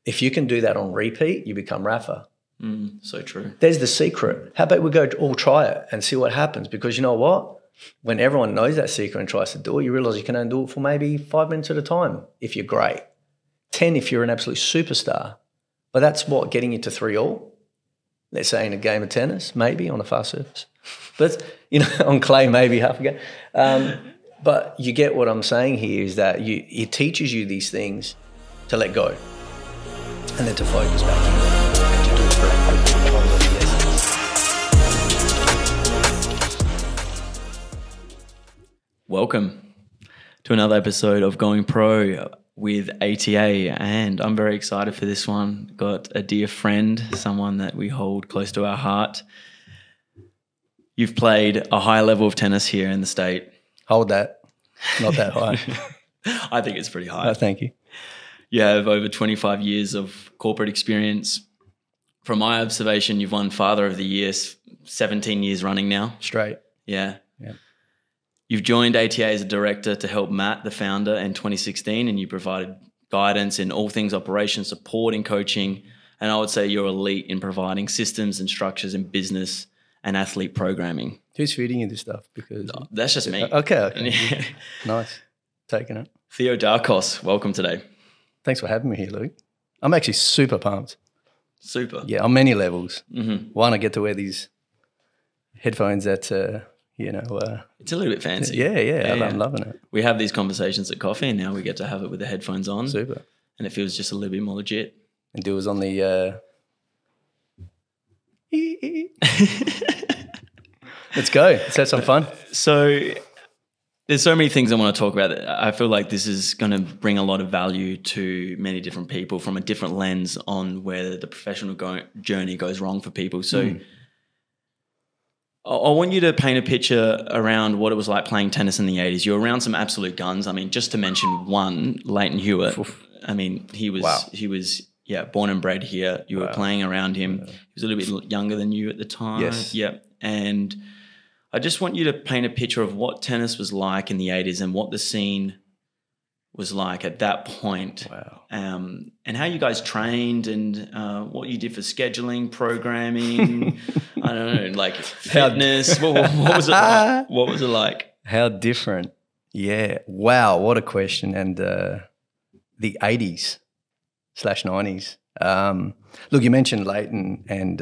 If you can do that on repeat, you become Rafa. So true. There's the secret. How about we go all try it and see what happens? Because you know what? When everyone knows that secret and tries to do it, you realise you can only do it for maybe 5 minutes at a time if you're great. 10 if you're an absolute superstar. But that's what, getting you to 3-all? Let's say in a game of tennis, maybe on a fast surface. But, on clay, maybe half a game. But you get what I'm saying here is that it teaches you these things to let go and then to focus back in and to do it very quickly. Welcome to another episode of Going Pro with ATA, and I'm very excited for this one. Got a dear friend, someone that we hold close to our heart. You've played a high level of tennis here in the state. Hold that. Not that high. I think it's pretty high. Oh, thank you. You have over 25 years of corporate experience. From my observation, you've won Father of the Year 17 years running now. Straight. Yeah. You've joined ATA as a director to help Matt, the founder, in 2016, and you provided guidance in all things operations, support and coaching. And I would say you're elite in providing systems and structures in business and athlete programming. Who's feeding you this stuff? Because that's just me. Okay. Nice. Taking it. Theo Dalkos, welcome today. Thanks for having me here, Luke. I'm actually super pumped. Super. Yeah, on many levels. Mm-hmm. One, I get to wear these headphones that, it's a little bit fancy. Yeah. I'm loving it. We have these conversations at coffee, and now we get to have it with the headphones on. Super. And it feels just a little bit more legit. And do us on the... Let's go. Let's have some fun. So there's so many things I want to talk about. I feel like this is going to bring a lot of value to many different people from a different lens on where the professional journey goes wrong for people. So I want you to paint a picture around what it was like playing tennis in the 80s. You're around some absolute guns. I mean, just to mention one, Lleyton Hewitt. Oof. I mean, he was born and bred here. You were playing around him. He was a little bit younger than you at the time. Yes. Yeah. And I just want you to paint a picture of what tennis was like in the 80s and what the scene was like at that point. Wow. And how you guys trained and what you did for scheduling, programming, I don't know, like fitness. what was it like? What was it like? How different. Yeah. Wow, what a question. And the 80s/90s. Look, you mentioned Lleyton and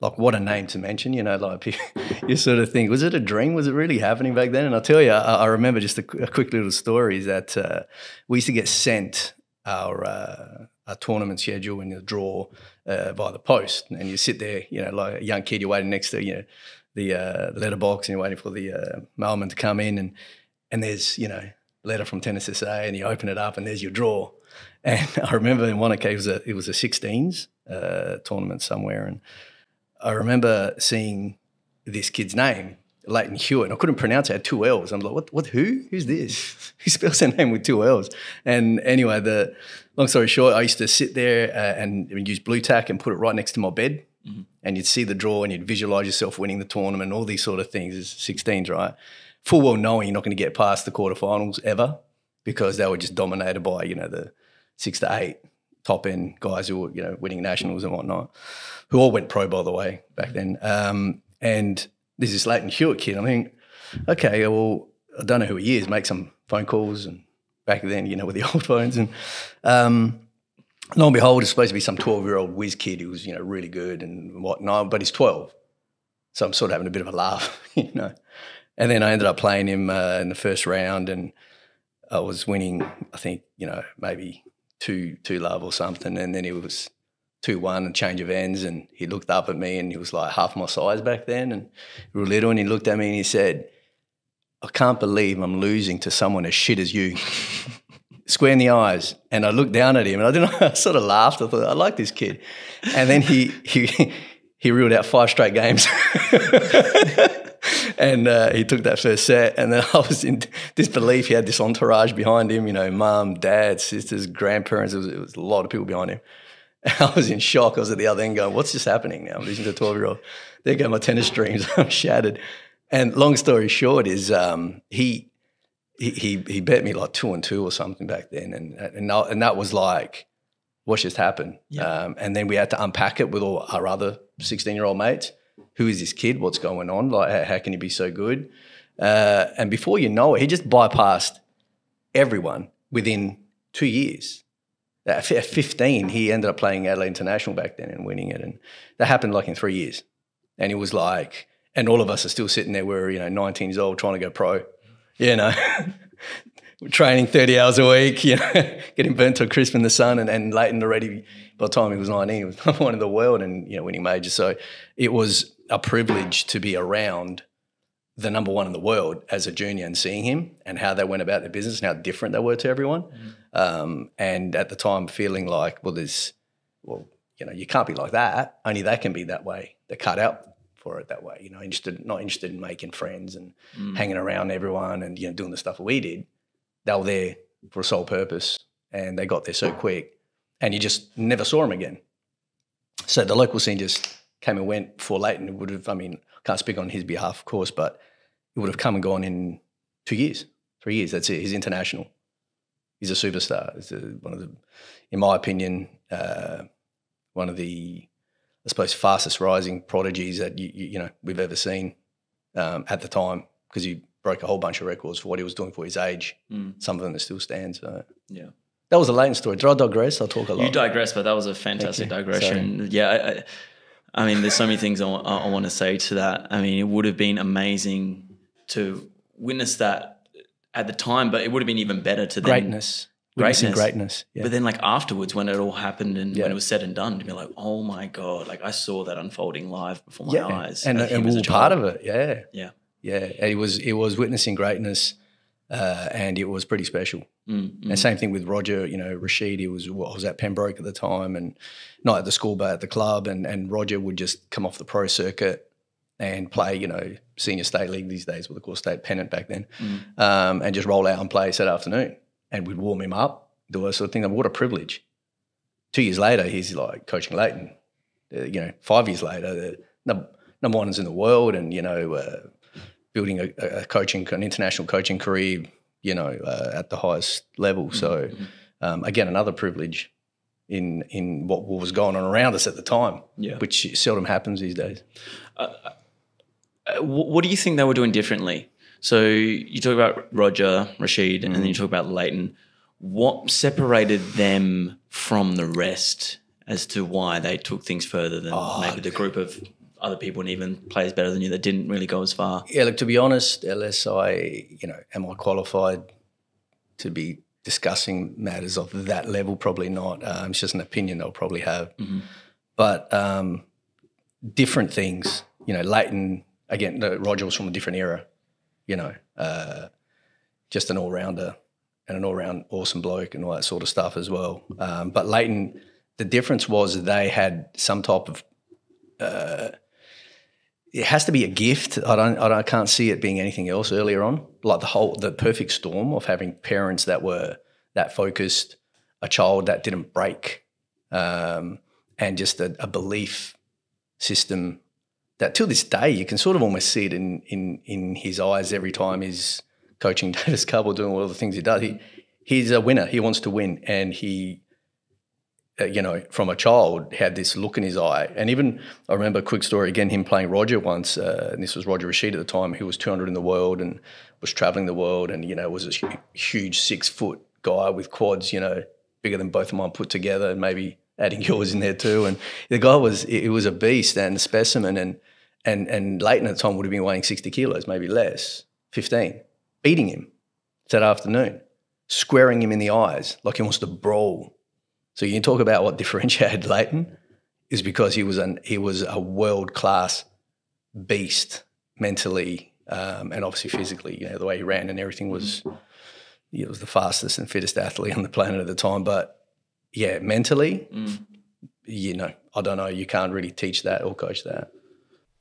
like what a name to mention, like you sort of think, was it a dream? Was it really happening back then? And I'll tell you, I remember just a quick little story is that we used to get sent our tournament schedule and the draw by the post, and you sit there, like a young kid, you're waiting next to, the letterbox, and you're waiting for the mailman to come in, and there's, letter from Tennis SA, and you open it up and there's your draw. And I remember in one occasion, it was a 16s tournament somewhere, and I remember seeing this kid's name, Lleyton Hewitt, and I couldn't pronounce it. It had 2 L's. I'm like, what, who? Who's this? Who spells their name with 2 L's? And anyway, the long story short, I used to sit there and use blue tack and put it right next to my bed, and you'd see the draw and you'd visualise yourself winning the tournament, all these sort of things. It's 16s, right? Full well knowing you're not going to get past the quarterfinals ever because they were just dominated by, the 6 to 8 top end guys who were, winning nationals and whatnot, who all went pro, by the way, back then. And there's this Lleyton Hewitt kid. I mean, okay, well, I don't know who he is. Make some phone calls, and back then, with the old phones. And lo and behold, it's supposed to be some 12-year-old whiz kid who was, really good and whatnot, but he's 12. So I'm sort of having a bit of a laugh, And then I ended up playing him in the first round, and I was winning, I think, maybe 2-love or something, and then it was 2-1 and change of ends, and he looked up at me and he was like half my size back then, and we were little, and he looked at me and he said, I can't believe I'm losing to someone as shit as you. Square in the eyes. And I looked down at him and I sort of laughed. I thought, I like this kid. And then he reeled out 5 straight games. And he took that first set, and then I was in disbelief. He had this entourage behind him, mum, dad, sisters, grandparents. It was a lot of people behind him. And I was in shock. I was at the other end going, what's just happening now? I'm losing to a 12-year-old. There go my tennis dreams. I'm shattered. And long story short is he bet me like 2-2 or something back then. And that was like what's just happened? Yeah. And then we had to unpack it with all our other 16-year-old mates. Who is this kid? What's going on? Like, how can he be so good? And before you know it, he just bypassed everyone within 2 years. At 15, he ended up playing Adelaide International back then and winning it. And that happened like in 3 years. And it was like, and all of us are still sitting there, we're, 19 years old trying to go pro, training 30 hours a week, getting burnt to a crisp in the sun. And Lleyton already, by the time he was 19, he was number one in the world and, winning majors. So it was a privilege to be around the number one in the world as a junior and seeing him and how they went about their business and how different they were to everyone. And at the time feeling like, you can't be like that. Only they can be that way. They're cut out for it that way, not interested in making friends and hanging around everyone and, doing the stuff we did. They were there for a sole purpose and they got there so quick and you just never saw them again. So the local scene just came and went for Lleyton. It would have, can't speak on his behalf, of course, but it would have come and gone in 2 years, 3 years. That's it. He's international. He's a superstar. He's one of the, in my opinion, one of the, I suppose, fastest rising prodigies that we've ever seen at the time, because he broke a whole bunch of records for what he was doing for his age. Some of them that still stand. So yeah, that was a Lleyton story. Did I digress? I'll talk a lot. You digress, but that was a fantastic digression. Sorry. Yeah, there's so many things I want to say to that. It would have been amazing to witness that at the time, but it would have been even better to greatness. Yeah. But then afterwards when it all happened and when it was said and done, to be like, oh my God, I saw that unfolding live before my eyes. And we were part of it. Yeah. It was witnessing greatness and it was pretty special. And same thing with Roger, Rashid, I was at Pembroke at the time and not at the school but at the club, and Roger would just come off the pro circuit and play, senior state league these days, what they call state pennant back then, and just roll out and play Saturday afternoon. And we'd warm him up, do that sort of thing. What a privilege. 2 years later, he's like coaching Lleyton. 5 years later, the number one is in the world and, building an international coaching career, at the highest level. So, again, another privilege in what was going on around us at the time, which seldom happens these days. What do you think they were doing differently? So you talk about Roger, Rashid, and then you talk about Lleyton. What separated them from the rest as to why they took things further than maybe the group of other people and even players better than you that didn't really go as far? Yeah, look, to be honest, unless am I qualified to be discussing matters of that level? Probably not. It's just an opinion they'll probably have. But different things, Lleyton, again, Roger was from a different era, just an all-rounder and an all-round awesome bloke and all that sort of stuff as well. But Lleyton, the difference was they had some type of it has to be a gift. I can't see it being anything else earlier on. Like the perfect storm of having parents that were that focused, a child that didn't break, and just a belief system that till this day you can sort of almost see it in his eyes every time he's coaching Davis Cup or doing all the things he does. He's a winner. He wants to win, and he. From a child, had this look in his eye. And even, I remember a quick story, again, him playing Roger once, and this was Roger Rashid at the time, who was 200 in the world and was travelling the world and, was a huge 6-foot guy with quads, bigger than both of mine put together and maybe adding yours in there too. And the guy was a beast and a specimen, and Lleyton at the time would have been weighing 60 kilos, maybe less, 15, beating him that afternoon, squaring him in the eyes like he wants to brawl. So you can talk about what differentiated Lleyton is because he was a world-class beast mentally and obviously physically. The way he ran and everything was the fastest and fittest athlete on the planet at the time. But, yeah, mentally, I don't know. You can't really teach that or coach that.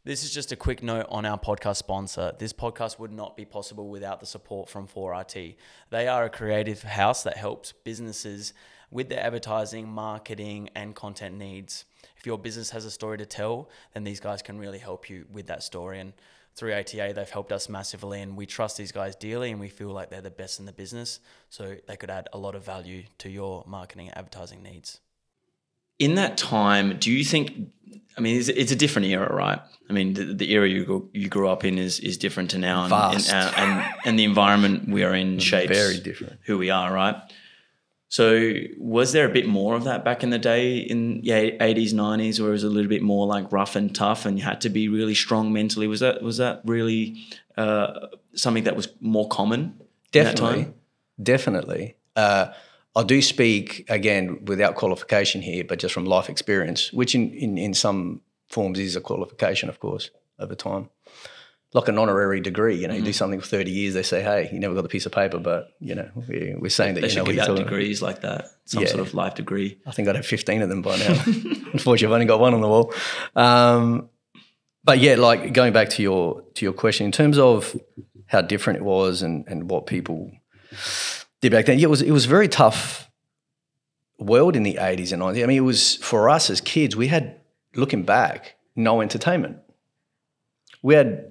This is just a quick note on our podcast sponsor. This podcast would not be possible without the support from 4RT. They are a creative house that helps businesses with their advertising, marketing, and content needs. If your business has a story to tell, then these guys can really help you with that story. And through ATA, they've helped us massively, and we trust these guys dearly, and we feel like they're the best in the business, so they could add a lot of value to your marketing and advertising needs. in that time, do you think, I mean, it's a different era, right? I mean, the era you grew up in is different to now. Vast. And the environment we are in shapes very different who we are, right? So was there a bit more of that back in the day in 80s, 90s, where it was a little bit more like rough and tough and you had to be really strong mentally? Was that really something that was more common in that time? Definitely. I do speak, again, without qualification here, but just from life experience, which in some forms is a qualification, of course, over time. Like an honorary degree, you do something for 30 years, they say, hey, you never got the piece of paper, but, we're saying that they you know should what give you're out degrees like that, some sort of life degree. I think I'd have 15 of them by now. Unfortunately, I've only got one on the wall. But yeah, like going back to your question, in terms of how different it was and what people did back then, it was a very tough world in the 80s and 90s. I mean, it was, for us as kids, we had, looking back, no entertainment. We had,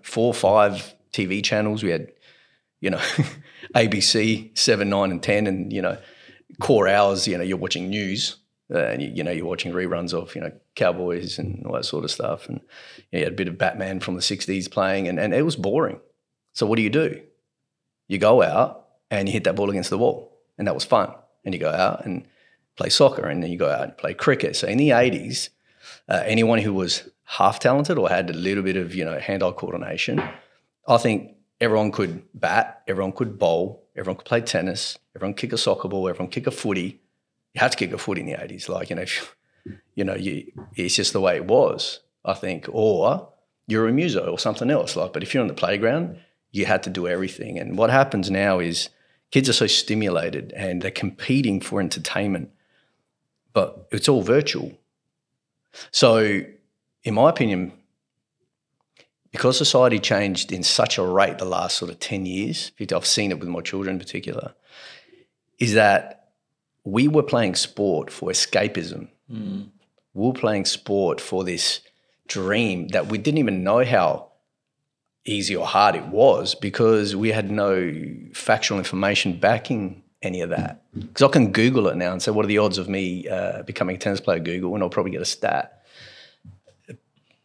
4 or 5 TV channels. We had, ABC 7, 9 and 10 and, core hours, you're watching news and, you're watching reruns of, Cowboys and all that sort of stuff. And you had a bit of Batman from the 60s playing and it was boring. So what do? You go out and you hit that ball against the wall and that was fun. And you go out and play soccer and then you go out and play cricket. So in the 80s, anyone who was half talented or had a little bit of, hand-eye coordination, I think everyone could bat, everyone could bowl, everyone could play tennis, everyone could kick a soccer ball, everyone could kick a footy. You had to kick a footy in the 80s. Like, it's just the way it was, I think. Or you're a muso or something else. Like, but if you're on the playground, you had to do everything. And what happens now is kids are so stimulated and they're competing for entertainment, but it's all virtual. So in my opinion, because society changed in such a rate the last sort of 10 years, I've seen it with my children in particular, is that we were playing sport for escapism. We were playing sport for this dream that we didn't even know how easy or hard it was because we had no factual information backing any of that. Because I can Google it now and say, what are the odds of me becoming a tennis player? Google, and I'll probably get a stat.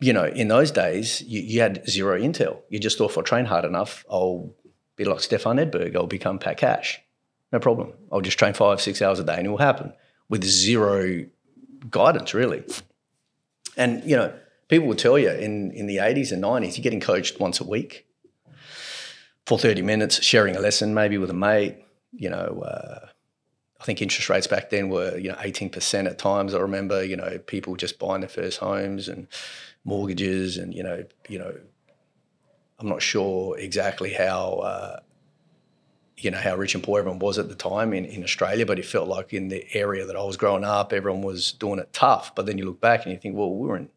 In those days, you had zero intel. You just thought if I train hard enough, I'll be like Stefan Edberg, I'll become Pat Cash. No problem. I'll just train 5-6 hours a day and it will happen with zero guidance, really. And, people will tell you in the 80s and 90s, you're getting coached once a week for 30 minutes, sharing a lesson maybe with a mate. I think interest rates back then were, 18% at times. I remember, people just buying their first homes and mortgages and, I'm not sure exactly how, how rich and poor everyone was at the time in Australia, but it felt like in the area that I was growing up, everyone was doing it tough. But then you look back and you think, well, we were in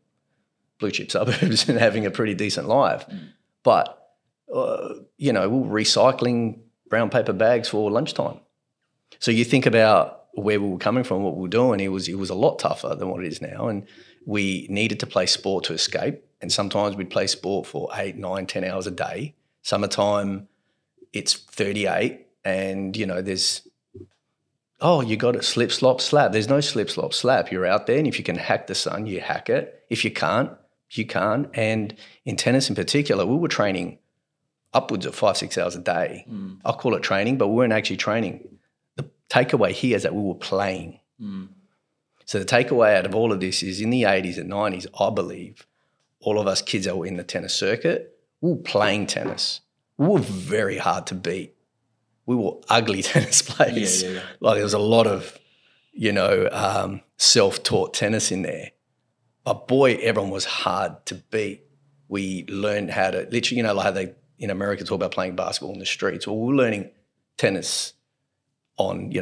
blue chip suburbs and having a pretty decent life. But, we were recycling brown paper bags for lunchtime. So you think about where we were coming from, what we were doing, it was a lot tougher than what it is now. And we needed to play sport to escape. And sometimes we'd play sport for 8, 9, 10 hours a day. Summertime, it's 38 and, there's, you got it, slip, slop, slap. There's no slip, slop, slap. You're out there and if you can hack the sun, you hack it. If you can't, you can't. And in tennis in particular, we were training upwards of 5-6 hours a day. I call it training, but we weren't actually training. The takeaway here is that we were playing. So the takeaway out of all of this is in the 80s and 90s, I believe, all of us kids that were in the tennis circuit, we were playing tennis. We were very hard to beat. We were ugly tennis players. Yeah. Like there was a lot of, self-taught tennis in there. But boy, everyone was hard to beat. We learned how to literally, like how they in America talk about playing basketball in the streets. Well, we were learning tennis on,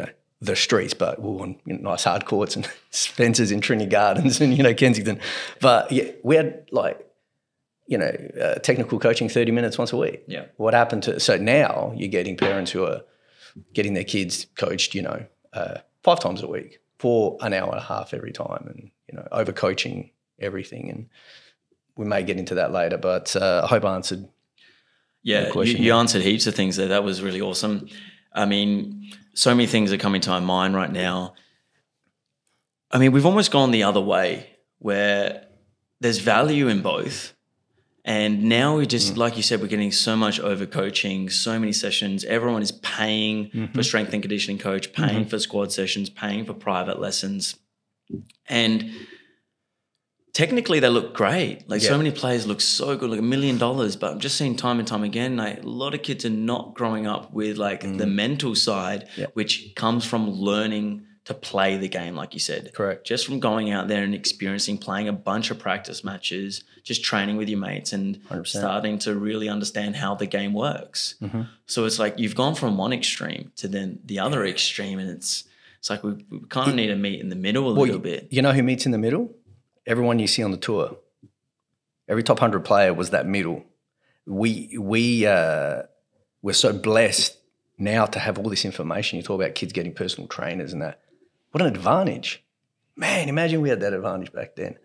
the streets, but we were on nice hard courts and Spencer's in Trinity Gardens and, Kensington. But yeah, we had technical coaching 30 minutes once a week. Yeah. What happened to, so now you're getting parents who are getting their kids coached, 5 times a week for an hour and a half every time and, over coaching everything. And we may get into that later, but I hope I answered the question. You answered heaps of things there. That was really awesome. I mean, so many things are coming to my mind right now. I mean, we've almost gone the other way where there's value in both. And now we just, like you said, we're getting so much overcoaching, so many sessions. Everyone is paying for strength and conditioning coach, paying for squad sessions, paying for private lessons. And technically they look great. Like so many players look so good, like $1 million. But I'm just seeing time and time again, like a lot of kids are not growing up with like the mental side, which comes from learning to play the game, like you said. Correct. Just from going out there and experiencing, playing a bunch of practice matches, just training with your mates and 100%. starting to really understand how the game works. So it's like you've gone from one extreme to then the other extreme, and it's like we kind of need to meet in the middle a little bit. You know who meets in the middle? Everyone you see on the tour. Every top 100 player was that middle. We're so blessed now to have all this information. You talk about kids getting personal trainers and that. What an advantage. Man, imagine we had that advantage back then.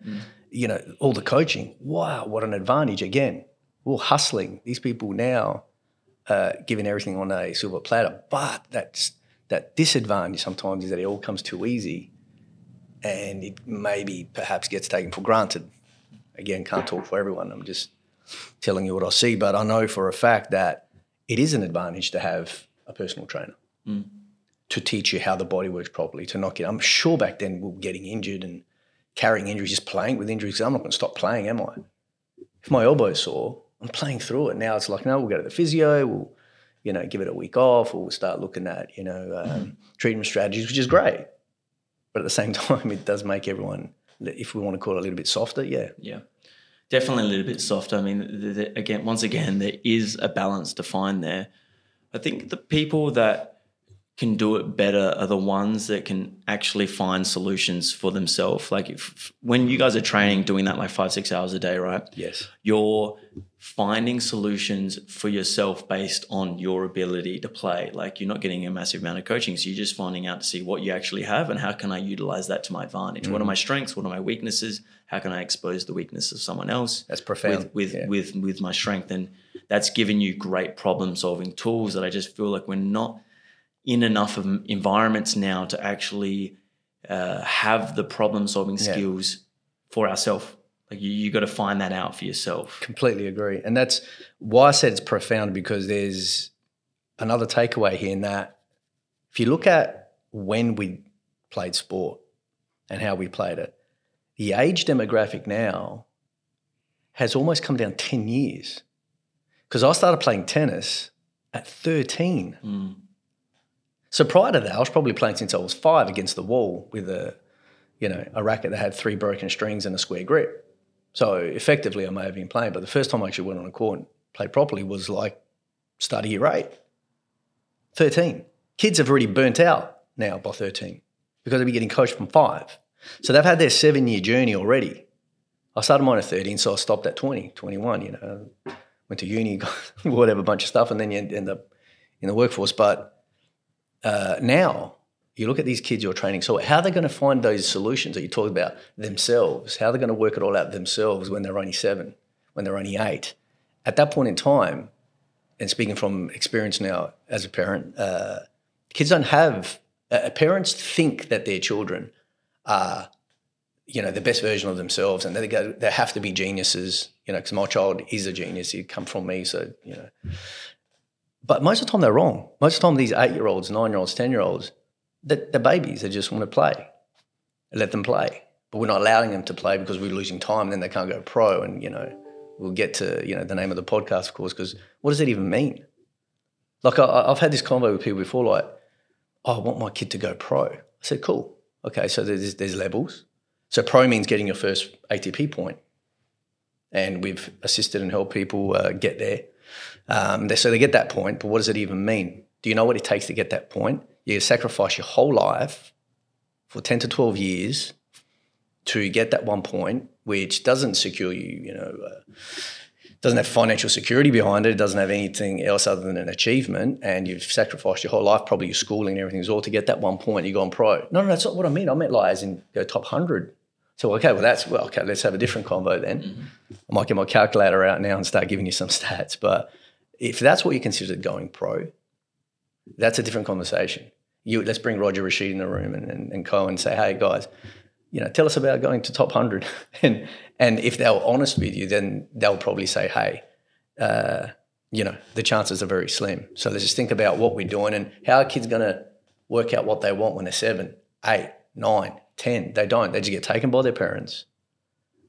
You know, all the coaching. Wow, what an advantage. Again, we're hustling. These people now giving everything on a silver platter. But that disadvantage sometimes is that it all comes too easy and it maybe perhaps gets taken for granted. Again, can't talk for everyone. I'm just telling you what I see. But I know for a fact that it is an advantage to have a personal trainer. To teach you how the body works properly, to not get, I'm sure back then we were getting injured and carrying injuries, just playing with injuries. I'm not going to stop playing, am I? If my elbow's sore, I'm playing through it. Now it's like, no, we'll go to the physio, we'll, you know, give it a week off, or we'll start looking at, you know, treatment strategies, which is great. But at the same time, it does make everyone, if we want to call it a little bit softer, Yeah, definitely a little bit softer. I mean, once again, there is a balance to find there. I think the people that can do it better are the ones that can actually find solutions for themselves. Like when you guys are training, doing that like 5-6 hours a day, right? Yes. You're finding solutions for yourself based on your ability to play. Like you're not getting a massive amount of coaching. So you're just finding out to see what you actually have and how can I utilize that to my advantage? What are my strengths? What are my weaknesses? How can I expose the weakness of someone else? That's profound. With my strength. And that's given you great problem solving tools that I just feel like we're not in enough of environments now to actually have the problem-solving skills for ourselves. Like you got to find that out for yourself. Completely agree. And that's why I said it's profound, because there's another takeaway here in that if you look at when we played sport and how we played it, the age demographic now has almost come down 10 years. Because I started playing tennis at 13. So prior to that, I was probably playing since I was 5 against the wall with a racket that had 3 broken strings and a square grip. So effectively, I may have been playing, but the first time I actually went on a court and played properly was like start of year 8, 13. Kids have already burnt out now by 13 because they'll be getting coached from 5. So they've had their 7-year journey already. I started mine at 13, so I stopped at 20, 21, you know. Went to uni, got whatever, bunch of stuff, and then you end up in the workforce. But now you look at these kids you're training. So how are they going to find those solutions that you talk about themselves? How are they going to work it all out themselves when they're only 7, when they're only 8? At that point in time, and speaking from experience now as a parent, kids don't have parents think that their children are, you know, the best version of themselves, and they have to be geniuses, you know, because my child is a genius. He'd come from me, so, you know. But most of the time they're wrong. Most of the time these 8-year-olds, 9-year-olds, 10-year-olds, they're babies. They just want to play. Let them play. But we're not allowing them to play because we're losing time, and then they can't go pro. And, you know, we'll get to, you know, the name of the podcast, of course, because what does it even mean? Like I've had this convo with people before, like, oh, I want my kid to go pro. I said, cool. Okay, so there's levels. So pro means getting your first ATP point. And we've assisted and helped people get there. So they get that point, but what does it even mean? Do you know what it takes to get that point? You sacrifice your whole life for 10 to 12 years to get that one point, which doesn't secure you, you know, doesn't have financial security behind it. It doesn't have anything else other than an achievement, and you've sacrificed your whole life, probably your schooling and everything, all to get that one point. You go on pro. No, that's not what I mean. I meant like as in go top 100. So, okay, let's have a different convo then. I might get my calculator out now and start giving you some stats. But if that's what you consider going pro, that's a different conversation. Let's bring Roger Rashid in the room and Co and say, hey, guys, tell us about going to top 100. And if they're honest with you, then they'll probably say, hey, the chances are very slim. So let's just think about what we're doing and how are kids going to work out what they want when they're 7, 8, 9, 10. They don't. They just get taken by their parents,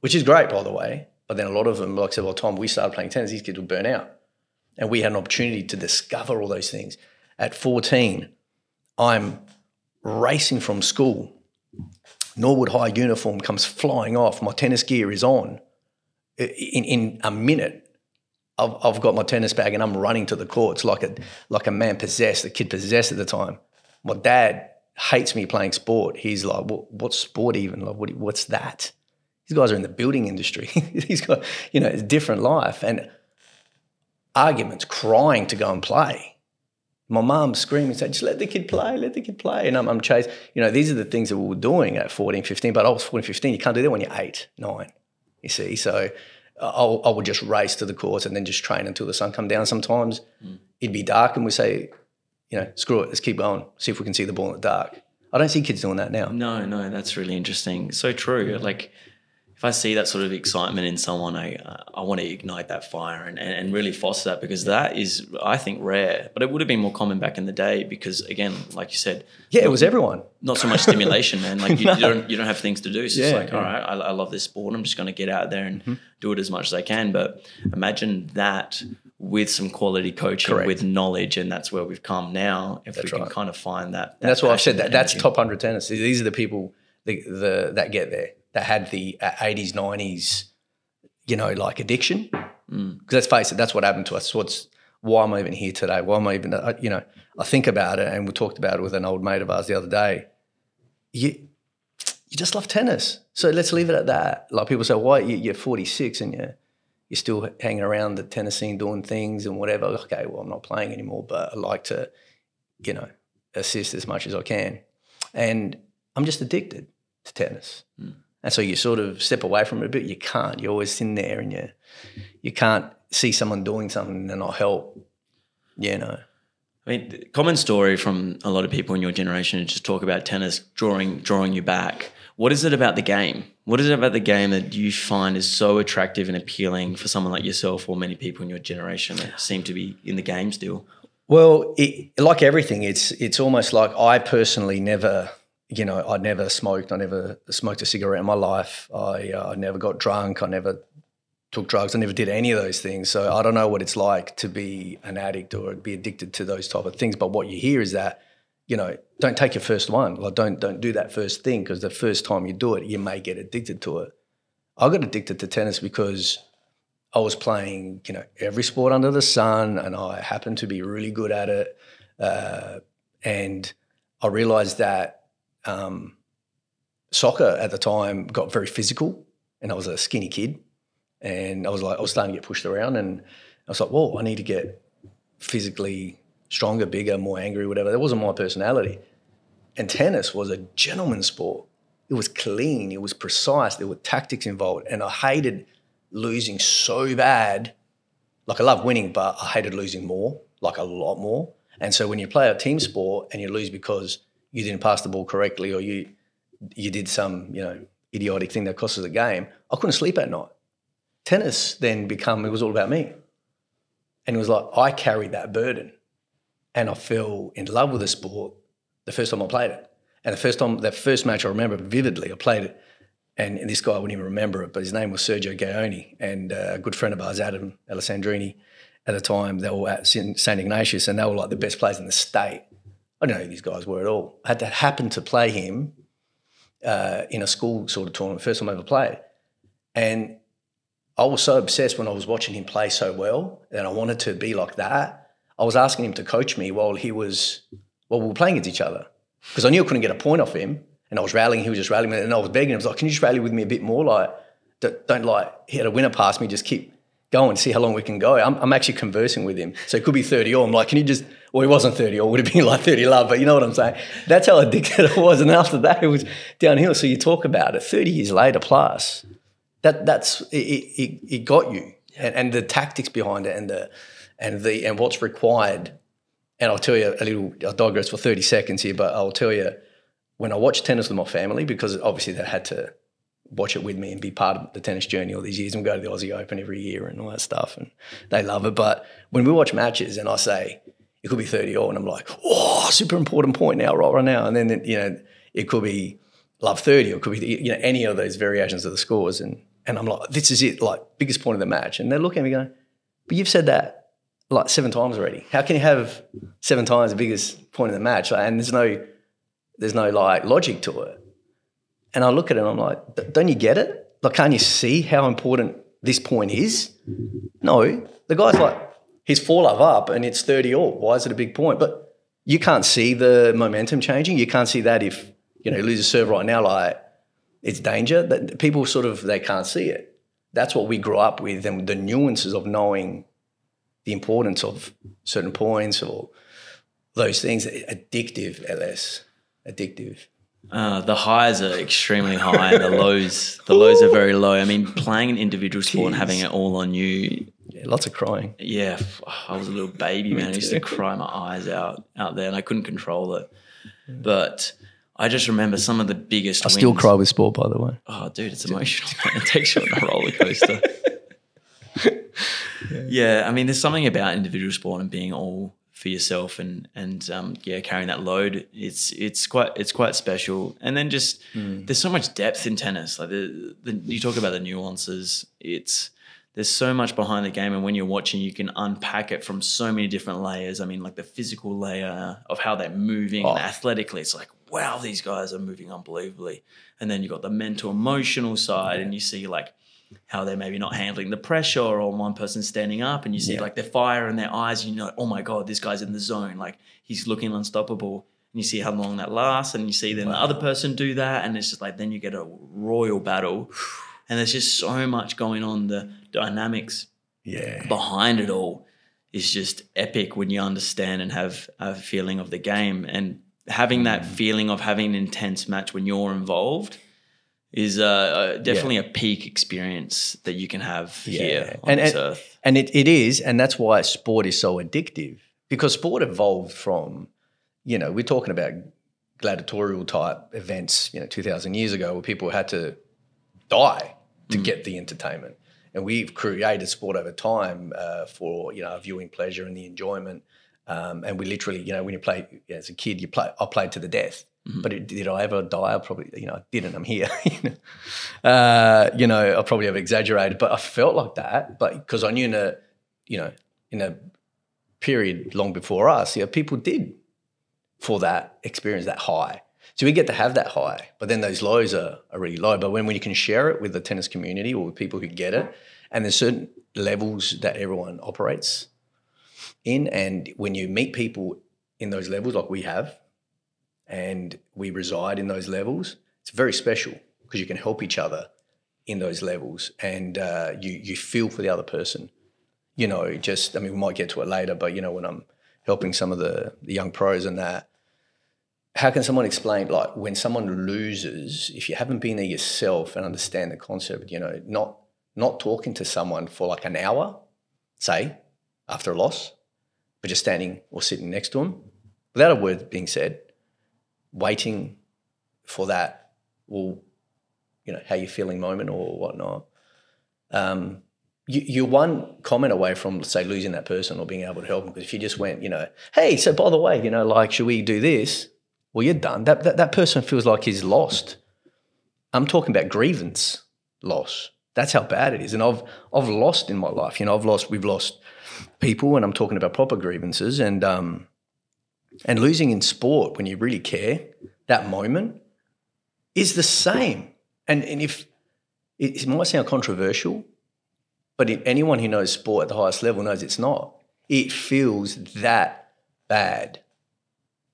which is great, by the way. But then a lot of them, like I said, by the time we started playing tennis, these kids would burn out. And we had an opportunity to discover all those things. At 14, I'm racing from school. Norwood High uniform comes flying off. My tennis gear is on. In a minute, I've got my tennis bag and I'm running to the courts like a man possessed, a kid possessed at the time. My dad hates me playing sport. He's like, what's sport even? Like, what's that? These guys are in the building industry. He's got, a different life. And arguments, crying to go and play. My mum screaming, saying, just let the kid play. And I'm chasing. These are the things that we were doing at 14, 15. But I was 14, 15. You can't do that when you're 8, 9, you see. So I would just race to the course and then just train until the sun come down. Sometimes it'd be dark and we say, screw it, let's keep going, see if we can see the ball in the dark. I don't see kids doing that now. No, that's really interesting. So true. Like, if I see that sort of excitement in someone, I want to ignite that fire and really foster that, because that is, I think, rare. But it would have been more common back in the day because, again, like you said, it was everyone. Not so much stimulation, man. Like you don't have things to do. It's just all right, I love this sport. I'm just going to get out there and do it as much as I can. But imagine that with some quality coaching, with knowledge, and that's where we've come now. If we can kind of find that. And that's why I've said that's top 100 tennis. These are the people that get there. That had the 80s, 90s, like addiction. Because let's face it, that's what happened to us. Why am I even here today? Why am I even, I think about it, and we talked about it with an old mate of ours the other day. You just love tennis. So let's leave it at that. Like people say, why you're 46 and you're still hanging around the tennis scene doing things and whatever. Okay, well, I'm not playing anymore, but I like to, assist as much as I can. And I'm just addicted to tennis. And so you sort of step away from it a bit. You can't. You're always in there and you can't see someone doing something and not help, I mean, the common story from a lot of people in your generation is just talk about tennis drawing you back. What is it about the game? What is it about the game that you find is so attractive and appealing for someone like yourself or many people in your generation that seem to be in the game still? Well, like everything, it's almost like I personally never – I never smoked. I never smoked a cigarette in my life. I never got drunk. I never took drugs. I never did any of those things. So I don't know what it's like to be an addict or be addicted to those type of things. But what you hear is that, don't take your first one. Like don't do that first thing, because the first time you do it, you may get addicted to it. I got addicted to tennis because I was playing, every sport under the sun, and I happened to be really good at it. And I realised that soccer at the time got very physical, and I was a skinny kid, and I was starting to get pushed around, and I was like, whoa, I need to get physically stronger, bigger, more angry, whatever. That wasn't my personality. And tennis was a gentleman's sport. It was clean, it was precise, there were tactics involved, and I hated losing so bad. Like I love winning, but I hated losing more, like a lot more. And so when you play a team sport and you lose because you didn't pass the ball correctly, or you did some, idiotic thing that cost us a game, I couldn't sleep at night. Tennis then it was all about me. And it was like I carried that burden, and I fell in love with the sport the first time I played it. And that first match I remember vividly, I played it, and this guy, I wouldn't even remember it, but his name was Sergio Gaoni, and a good friend of ours, Adam Alessandrini, at the time, they were at St. Ignatius, and they were like the best players in the state. I don't know who these guys were at all. I had to happen to play him in a school sort of tournament, first time I ever played. And I was so obsessed when I was watching him play so well, and I wanted to be like that. I was asking him to coach me while we were playing against each other, because I knew I couldn't get a point off him, and I was rallying, he was just rallying me, and I was begging him. I was like, can you just rally with me a bit more? Like, don't hit a winner past me, just keep going, see how long we can go. I'm actually conversing with him. So it could be 30-all. I'm like, can you just, well, he wasn't 30-all, would have been like 30-love, but you know what I'm saying? That's how addicted I was. And after that, it was downhill. So you talk about it, 30 years later plus, it got you. And the tactics behind it and what's required. And I'll tell you I'll digress for 30 seconds here, but I'll tell you, when I watch tennis with my family, because obviously they had to watch it with me and be part of the tennis journey all these years, and we go to the Aussie Open every year and all that stuff, and they love it. But when we watch matches and I say it could be 30-all, and I'm like, oh, super important point now, right now, and then it could be love 30, or it could be any of those variations of the scores, and I'm like, this is it, like biggest point of the match, and they're looking at me going, but you've said that like 7 times already. How can you have 7 times the biggest point of the match? And there's no like logic to it. And I look at it and I'm like, don't you get it? Like, can't you see how important this point is? No, the guy's like, he's 4-love up and it's 30-all. Why is it a big point? But you can't see the momentum changing. You can't see that if, you lose a serve right now, like it's danger. That people they can't see it. That's what we grew up with, and the nuances of knowing the importance of certain points or those things. Addictive, LS. Addictive. The highs are extremely high and the lows are very low. I mean, playing an individual sport and having it all on you. Yeah, lots of crying. Yeah, I was a little baby, man. I used to cry my eyes out there and I couldn't control it. But I just remember some of the biggest wins. I still cry with sport, by the way. Oh, dude, it's emotional. It takes you on a roller coaster. Yeah, I mean, there's something about individual sport and being all for yourself and carrying that load. It's quite special. And then just there's so much depth in tennis. Like you talk about the nuances. There's so much behind the game, and when you're watching, you can unpack it from so many different layers. I mean, like the physical layer of how they're moving and athletically, it's like, wow, these guys are moving unbelievably. And then you've got the mental, emotional side, and you see like how they're maybe not handling the pressure, or one person standing up, and you see like the fire in their eyes, oh my God, this guy's in the zone. Like he's looking unstoppable. And you see how long that lasts, and you see then the other person do that. And it's just like, then you get a royal battle. And there's just so much going on. The dynamics behind it all is just epic when you understand and have a feeling of the game. And having that feeling of having an intense match when you're involved is definitely a peak experience that you can have here on this earth. And it is, and that's why sport is so addictive, because sport evolved from, we're talking about gladiatorial type events, 2,000 years ago, where people had to die to get the entertainment. And we've created sport over time for, viewing pleasure and the enjoyment. And we literally, when you play as a kid, I played to the death. But did I ever die? I probably, I didn't. I'm here. I probably have exaggerated, but I felt like that. But because I knew in a period long before us, people did for that experience, that high. So we get to have that high, but then those lows are really low. But when you can share it with the tennis community or with people who get it, and there's certain levels that everyone operates in, and when you meet people in those levels like we have, and we reside in those levels, it's very special because you can help each other in those levels, and you feel for the other person. We might get to it later, but when I'm helping some of the young pros and that, how can someone explain, like, when someone loses, if you haven't been there yourself and understand the concept, not talking to someone for like an hour, say, after a loss, but just standing or sitting next to them without a word being said, waiting for that, how you feeling moment or whatnot. You're one comment away from, say, losing that person or being able to help them. Because if you just went, hey, so by the way, should we do this? Well, you're done. That person feels like he's lost. I'm talking about grievance loss. That's how bad it is. And I've lost in my life. We've lost people, and I'm talking about proper grievances. And losing in sport, when you really care, that moment is the same. And if it might sound controversial, but anyone who knows sport at the highest level knows it's not. It feels that bad.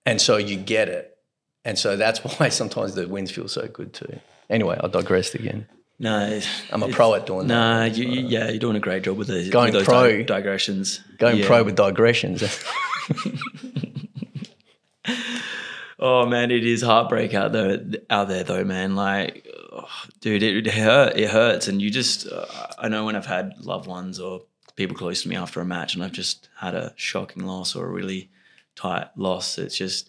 And so you get it. And so that's why sometimes the wins feel so good too. Anyway, I digressed again. No. I'm a pro at doing that. You're doing a great job with those digressions. Going pro with digressions. Oh, man, it is heartbreak out there though, man. Like, dude, it hurts. And you just, I know when I've had loved ones or people close to me after a match and I've just had a shocking loss or a really tight loss, it's just,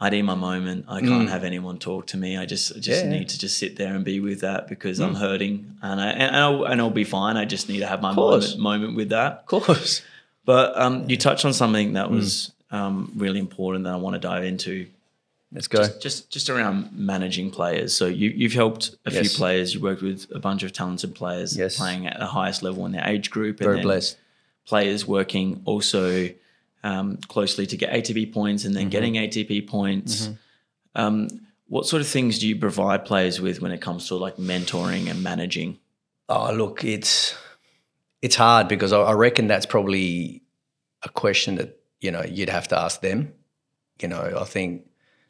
I need my moment. I can't have anyone talk to me. I just need to just sit there and be with that because I'm hurting and I'll be fine. I just need to have my moment with that. Of course. But you touched on something that was really important that I want to dive into. Let's go. Just around managing players. So you've helped a few players. You worked with a bunch of talented players playing at the highest level in their age group. Very blessed. Players working also closely to get ATP points and then getting ATP points. What sort of things do you provide players with when it comes to like mentoring and managing? Oh, look, it's hard because I reckon that's probably a question that, you'd have to ask them. I think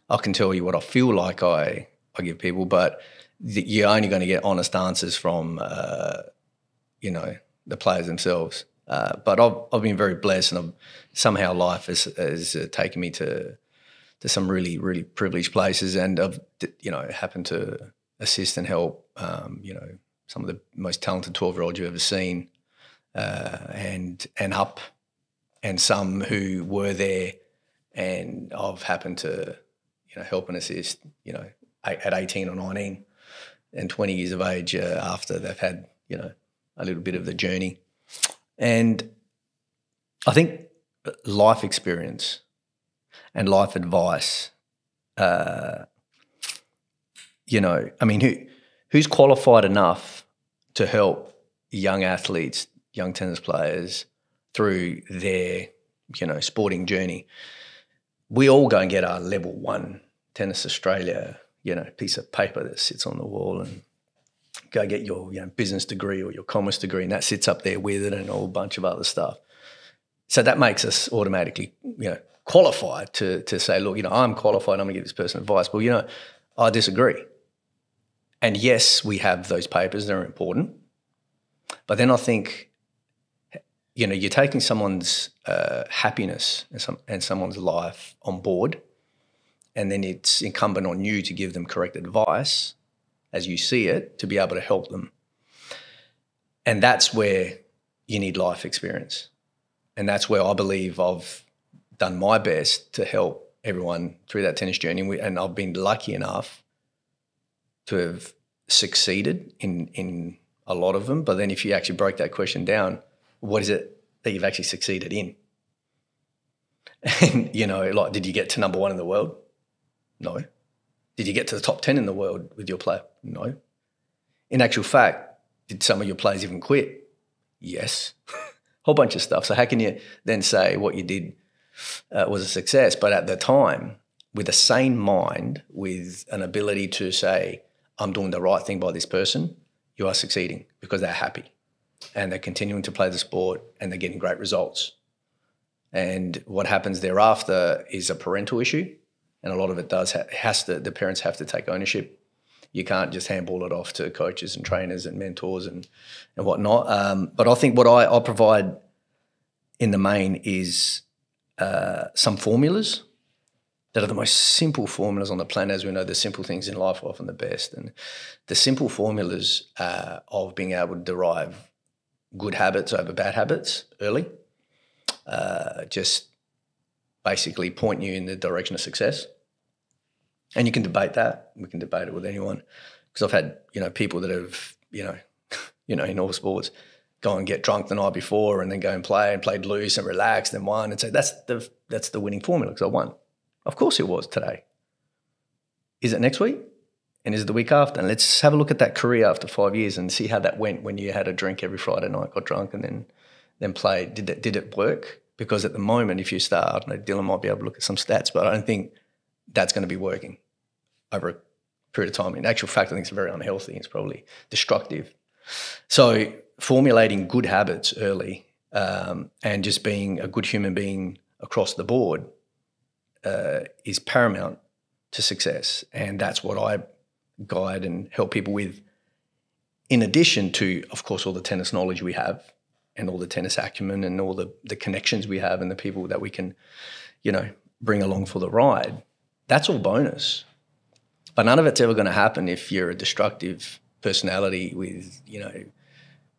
I can tell you what I feel like I give people, but you're only going to get honest answers from, the players themselves. But I've been very blessed, and somehow life has taken me to some really, really privileged places, and I've happened to assist and help some of the most talented 12-year-olds you've ever seen, and up, and some who were there, and I've happened to help and assist at 18 or 19 and 20 years of age after they've had a little bit of the journey. And I think life experience and life advice, who's qualified enough to help young athletes, young tennis players through their, sporting journey? We all go and get our level 1 Tennis Australia, piece of paper that sits on the wall, and go get your business degree or your commerce degree, and that sits up there with it and a whole bunch of other stuff. So that makes us automatically, qualified to say, look, I'm qualified, I'm going to give this person advice. Well, I disagree. And yes, we have those papers, they're important. But then I think, you're taking someone's happiness and someone's life on board, and then it's incumbent on you to give them correct advice as you see it, to be able to help them. And that's where you need life experience. And that's where I believe I've done my best to help everyone through that tennis journey. And I've been lucky enough to have succeeded in a lot of them. But then if you actually break that question down, what is it that you've actually succeeded in? And, did you get to number 1 in the world? No. Did you get to the top 10 in the world with your player? No. In actual fact, did some of your players even quit? Yes. Whole bunch of stuff. So how can you then say what you did was a success? But at the time, with a sane mind, with an ability to say, I'm doing the right thing by this person, you are succeeding because they're happy and they're continuing to play the sport and they're getting great results. And what happens thereafter is a parental issue. And a lot of it the parents have to take ownership. You can't just handball it off to coaches and trainers and mentors and whatnot. But I think what I provide in the main is some formulas that are the most simple formulas on the planet. As we know, the simple things in life are often the best. And the simple formulas of being able to derive good habits over bad habits early, just basically point you in the direction of success. And you can debate that. We can debate it with anyone. Because I've had, people that have, in all sports, go and get drunk the night before and then go and played loose and relaxed and won and say, that's the winning formula because I won. Of course it was today. Is it next week? And is it the week after? And let's have a look at that career after 5 years and see how that went when you had a drink every Friday night, got drunk and then played. Did it work? Because at the moment, if you start, I don't know, Dylan might be able to look at some stats, but I don't think that's going to be working over a period of time. In actual fact, I think it's very unhealthy. It's probably destructive. So formulating good habits early and just being a good human being across the board is paramount to success. And that's what I guide and help people with, in addition to, of course, all the tennis knowledge we have and all the tennis acumen and all the connections we have and the people that we can, bring along for the ride. That's all bonus. But none of it's ever going to happen if you're a destructive personality with,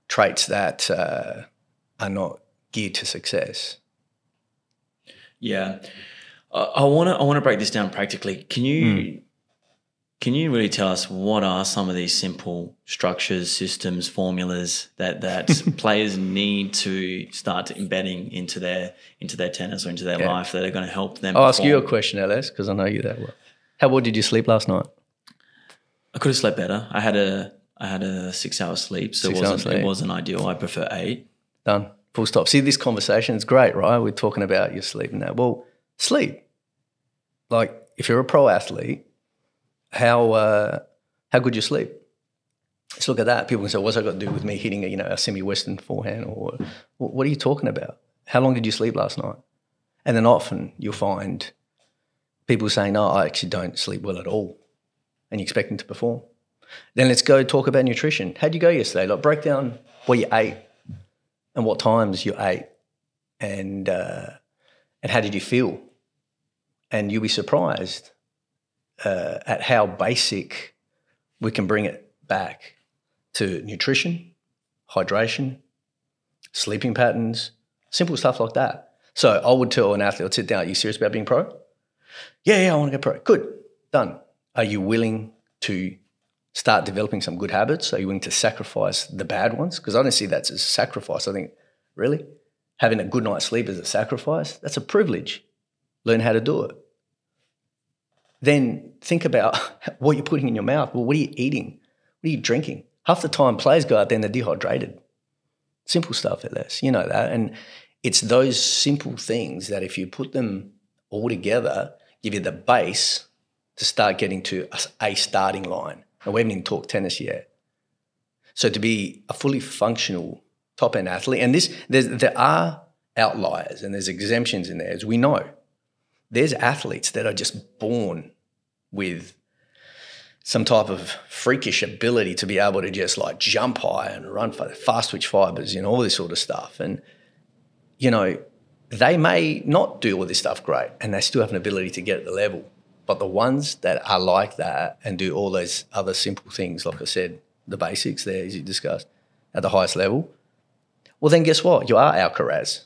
traits that are not geared to success. Yeah. I want to break this down practically. Can you really tell us what are some of these simple structures, systems, formulas that players need to start embedding into their tennis or into their life that are going to help them? I'll ask you a question, LS, because I know you that well. How well did you sleep last night? I could have slept better. I had a 6-hour sleep, so it wasn't ideal. I prefer 8. Done. Full stop. See, this conversation is great, right? We're talking about your sleep and that. Well, sleep. Like, if you're a pro athlete, how good you sleep? Let's look at that. People can say, what's that got to do with me hitting a semi-western forehand? Or what are you talking about? How long did you sleep last night? And then often you'll find people saying, no, I actually don't sleep well at all. And you expect them to perform. Then let's go talk about nutrition. How'd you go yesterday? Like, break down what you ate and what times you ate and how did you feel? And you'll be surprised at how basic we can bring it back to nutrition, hydration, sleeping patterns, simple stuff like that. So I would tell an athlete, I'd sit down, are you serious about being pro? Yeah, I want to go pro. Good, done. Are you willing to start developing some good habits? Are you willing to sacrifice the bad ones? Because I don't see that as a sacrifice. I think, really? Having a good night's sleep is a sacrifice? That's a privilege. Learn how to do it. Then think about what you're putting in your mouth. Well, what are you eating? What are you drinking? Half the time players go out there and they're dehydrated. Simple stuff, LS. You know that. And it's those simple things that if you put them all together, give you the base to start getting to a starting line. And we haven't even talked tennis yet. So to be a fully functional top-end athlete, and there are outliers and there's exemptions in there, as we know. There's athletes that are just born with some type of freakish ability to be able to just like jump high and run fast twitch fibers and all this sort of stuff. And, they may not do all this stuff great and they still have an ability to get at the level. But the ones that are like that and do all those other simple things, like I said, the basics there, as you discussed, at the highest level, well, then guess what? You are Alcaraz,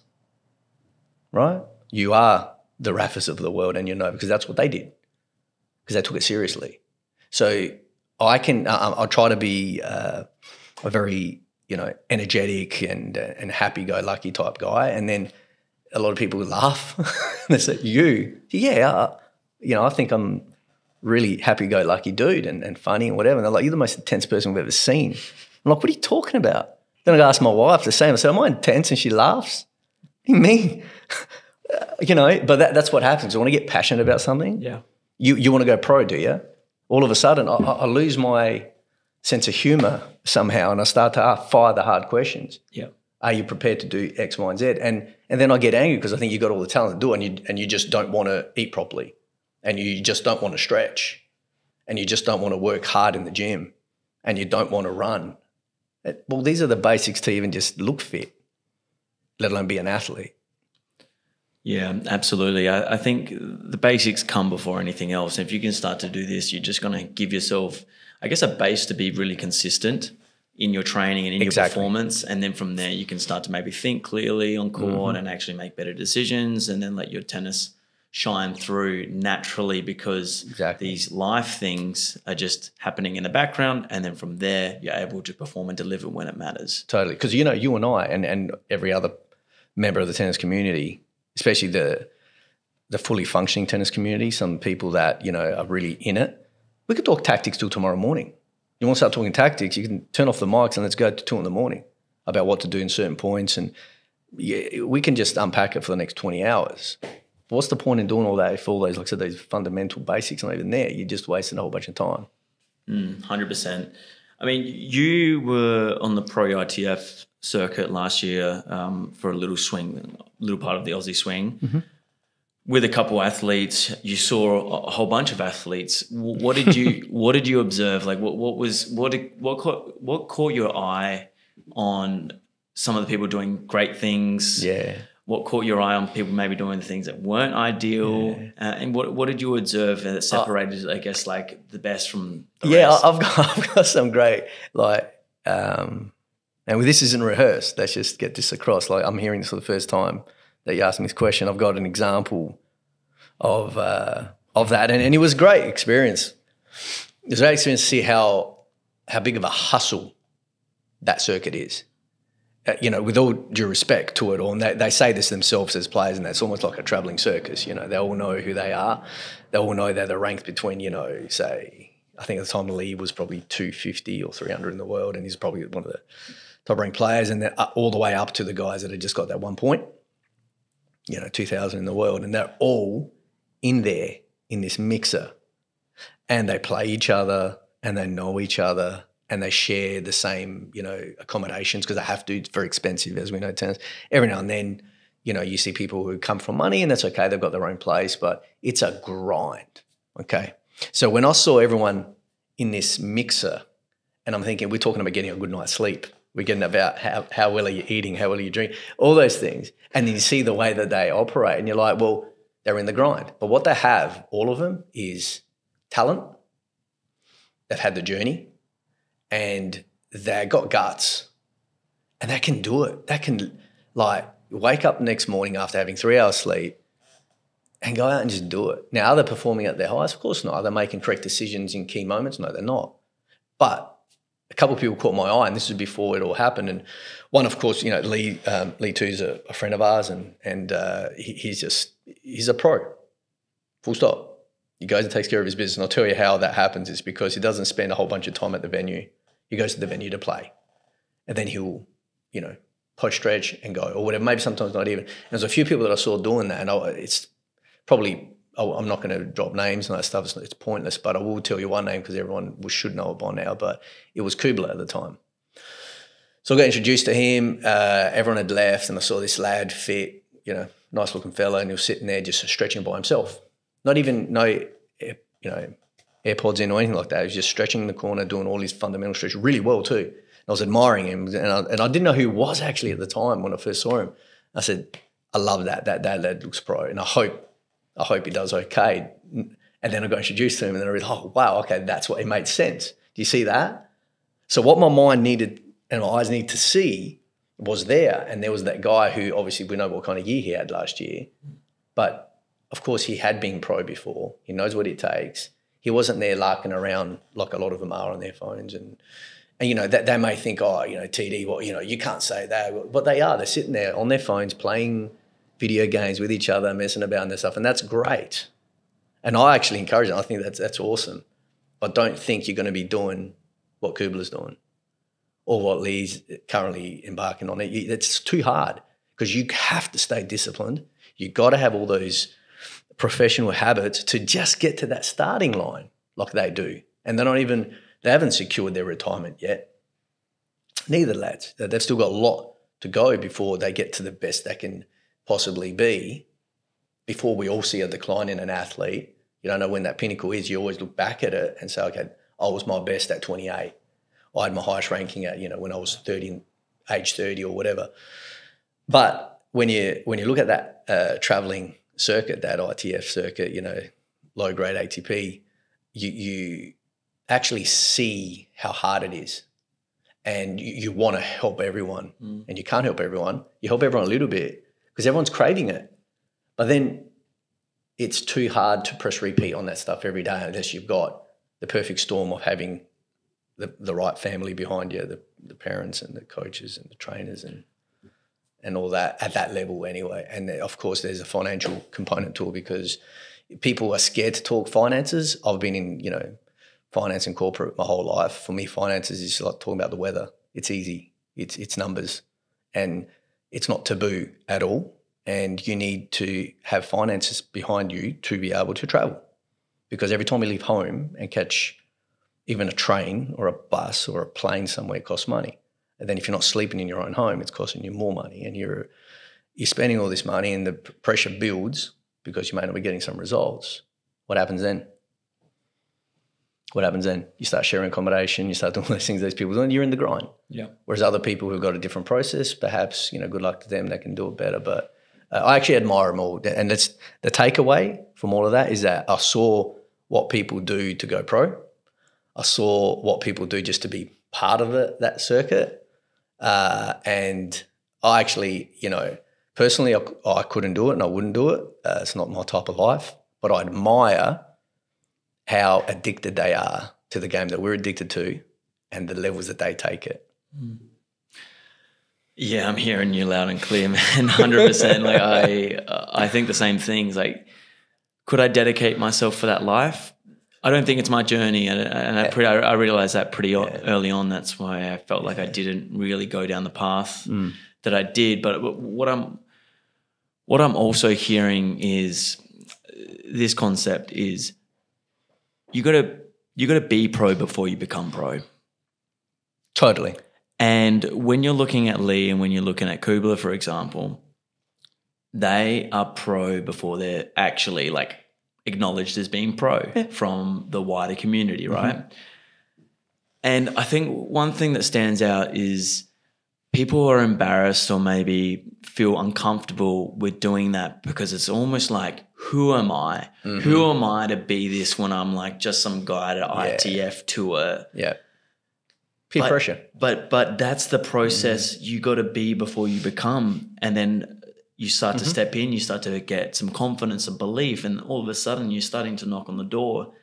right? You are the Rafas of the world, and because that's what they did, because they took it seriously. So I'll try to be a very, energetic and happy-go-lucky type guy, and then a lot of people laugh. They say, I think I'm really happy-go-lucky dude and funny and whatever. And they're like, you're the most intense person we've ever seen. I'm like, what are you talking about? Then I ask my wife the same. I say, am I intense? And she laughs. What do you mean? But that's what happens. You want to get passionate about something. Yeah. You want to go pro, do you? All of a sudden, I lose my sense of humour somehow and I start to fire the hard questions. Yeah. Are you prepared to do X, Y, and Z? And then I get angry because I think you've got all the talent to do it and you just don't want to eat properly and you just don't want to stretch and you just don't want to work hard in the gym and you don't want to run. Well, these are the basics to even just look fit, let alone be an athlete. Yeah, absolutely. I think the basics come before anything else. And if you can start to do this, you're just going to give yourself, I guess, a base to be really consistent in your training and in your performance. And then from there, you can start to maybe think clearly on court and actually make better decisions and then let your tennis shine through naturally because these life things are just happening in the background. And then from there, you're able to perform and deliver when it matters. Totally. Because, you and I and every other member of the tennis community, especially the fully functioning tennis community, some people that, are really in it. We could talk tactics till tomorrow morning. You want to start talking tactics, you can turn off the mics and let's go to 2 a.m. about what to do in certain points. And we can just unpack it for the next 20 hours. But what's the point in doing all that if all those, like I said, those fundamental basics aren't even there? You're just wasting a whole bunch of time. 100%. I mean, you were on the Pro ITF circuit last year for a little part of the Aussie swing with a couple athletes. You saw a whole bunch of athletes. What did you observe? Like what caught your eye on some of the people doing great things? Yeah. What caught your eye on people maybe doing the things that weren't ideal? Yeah. And what did you observe that separated, I guess, like the best from the rest? I've got some great, and this isn't rehearsed. Let's just get this across. Like I'm hearing this for the first time that you asked me this question. I've got an example of that, and it was a great experience. It was a great experience to see how big of a hustle that circuit is. With all due respect to it all, and they say this themselves as players, and that's almost like a travelling circus. They all know who they are. They all know they're the ranked between, say, I think at the time Lee was probably 250 or 300 in the world, and he's probably one of the top-ranked players, and then all the way up to the guys that had just got that 1 point, 2,000 in the world, and they're all in there in this mixer, and they play each other, and they know each other, and they share the same, accommodations because they have to. It's very expensive, as we know, tennis. Every now and then, you see people who come from money, and that's okay. They've got their own place, but it's a grind, okay? So when I saw everyone in this mixer, and I'm thinking, we're talking about getting a good night's sleep. We're getting about how well are you eating, how well are you drinking, all those things. And then you see the way that they operate, and you're like, well, they're in the grind. But what they have, all of them, is talent. They've had the journey. And they've got guts, and they can do it. They can, wake up the next morning after having 3 hours sleep and go out and just do it. Now, are they performing at their highest? Of course not. Are they making correct decisions in key moments? No, they're not. But a couple of people caught my eye, and this was before it all happened. And one, of course, Lee too's a friend of ours, and he's a pro, full stop. He goes and takes care of his business. And I'll tell you how that happens is because he doesn't spend a whole bunch of time at the venue. He goes to the venue to play. And then he'll, post-stretch and go or whatever, maybe sometimes not even. And there's a few people that I saw doing that, and it's probably, I'm not going to drop names and that stuff. It's pointless, but I will tell you one name because everyone should know it by now, but it was Kubler at the time. So I got introduced to him. Everyone had left, and I saw this lad fit, nice looking fella, and he was sitting there just stretching by himself. Not even, AirPods in or anything like that. He was just stretching in the corner, doing all his fundamental stretch really well too. And I was admiring him, and I didn't know who he was actually at the time when I first saw him. I said, I love that lad looks pro, and I hope he does okay. And then I got introduced to him, and then I realized, oh, wow, okay, that's what it made sense. Do you see that? So what my mind needed and my eyes needed to see was there, and there was that guy who obviously we know what kind of year he had last year, but of course he had been pro before. He knows what it takes. He wasn't there larking around like a lot of them are on their phones, and that they may think, TD, well, you can't say that, but they are. They're sitting there on their phones playing video games with each other, messing about and stuff, and that's great. And I actually encourage it. I think that's awesome. But don't think you're going to be doing what Kubler's doing or what Lee's currently embarking on. It's too hard because you have to stay disciplined. You've got to have all those professional habits to just get to that starting line like they do. And they haven't secured their retirement yet. Neither lads. They've still got a lot to go before they get to the best they can possibly be, before we all see a decline in an athlete. You don't know when that pinnacle is. You always look back at it and say, okay, I was my best at 28. I had my highest ranking at, when I was age 30 or whatever. But when you look at that travelling circuit, that ITF circuit, low grade ATP, you actually see how hard it is, and you want to help everyone, and you can't help everyone. You help everyone a little bit because everyone's craving it, but then it's too hard to press repeat on that stuff every day unless you've got the perfect storm of having the right family behind you, the parents and the coaches and the trainers and all that at that level anyway. And of course there's a financial component to it because people are scared to talk finances. I've been in, finance and corporate my whole life. For me, finances is like talking about the weather. It's easy. It's numbers, and it's not taboo at all. And you need to have finances behind you to be able to travel, because every time you leave home and catch even a train or a bus or a plane somewhere, it costs money. And then if you're not sleeping in your own home, it's costing you more money, and you're spending all this money, and the pressure builds because you may not be getting some results. What happens then? You start sharing accommodation, you start doing those things those people do, and you're in the grind. Yeah. Whereas other people who've got a different process, perhaps, good luck to them, they can do it better. But I actually admire them all. And that's the takeaway from all of that is that I saw what people do to go pro. I saw what people do just to be part of that circuit. And I actually, personally, I couldn't do it and I wouldn't do it. It's not my type of life. but I admire how addicted they are to the game that we're addicted to and the levels that they take it. Yeah, I'm hearing you loud and clear, man. 100%. Like I think the same things. Like, could I dedicate myself for that life? I don't think it's my journey, and I realized that pretty early on. That's why I felt like I didn't really go down the path that I did. But what I'm also hearing is this concept is you got to be pro before you become pro. Totally. And when you're looking at Lee and when you're looking at Kubler, for example, they are pro before they're actually like acknowledged as being pro from the wider community, right? Mm-hmm. And I think one thing that stands out is people are embarrassed or maybe feel uncomfortable with doing that because it's almost like, who am I? Mm-hmm. Who am I to be this when I'm like just some guy at ITF tour? Yeah. Peer pressure. But that's the process you got to be before you become. And then you start to step in, you start to get some confidence and belief, and all of a sudden you're starting to knock on the door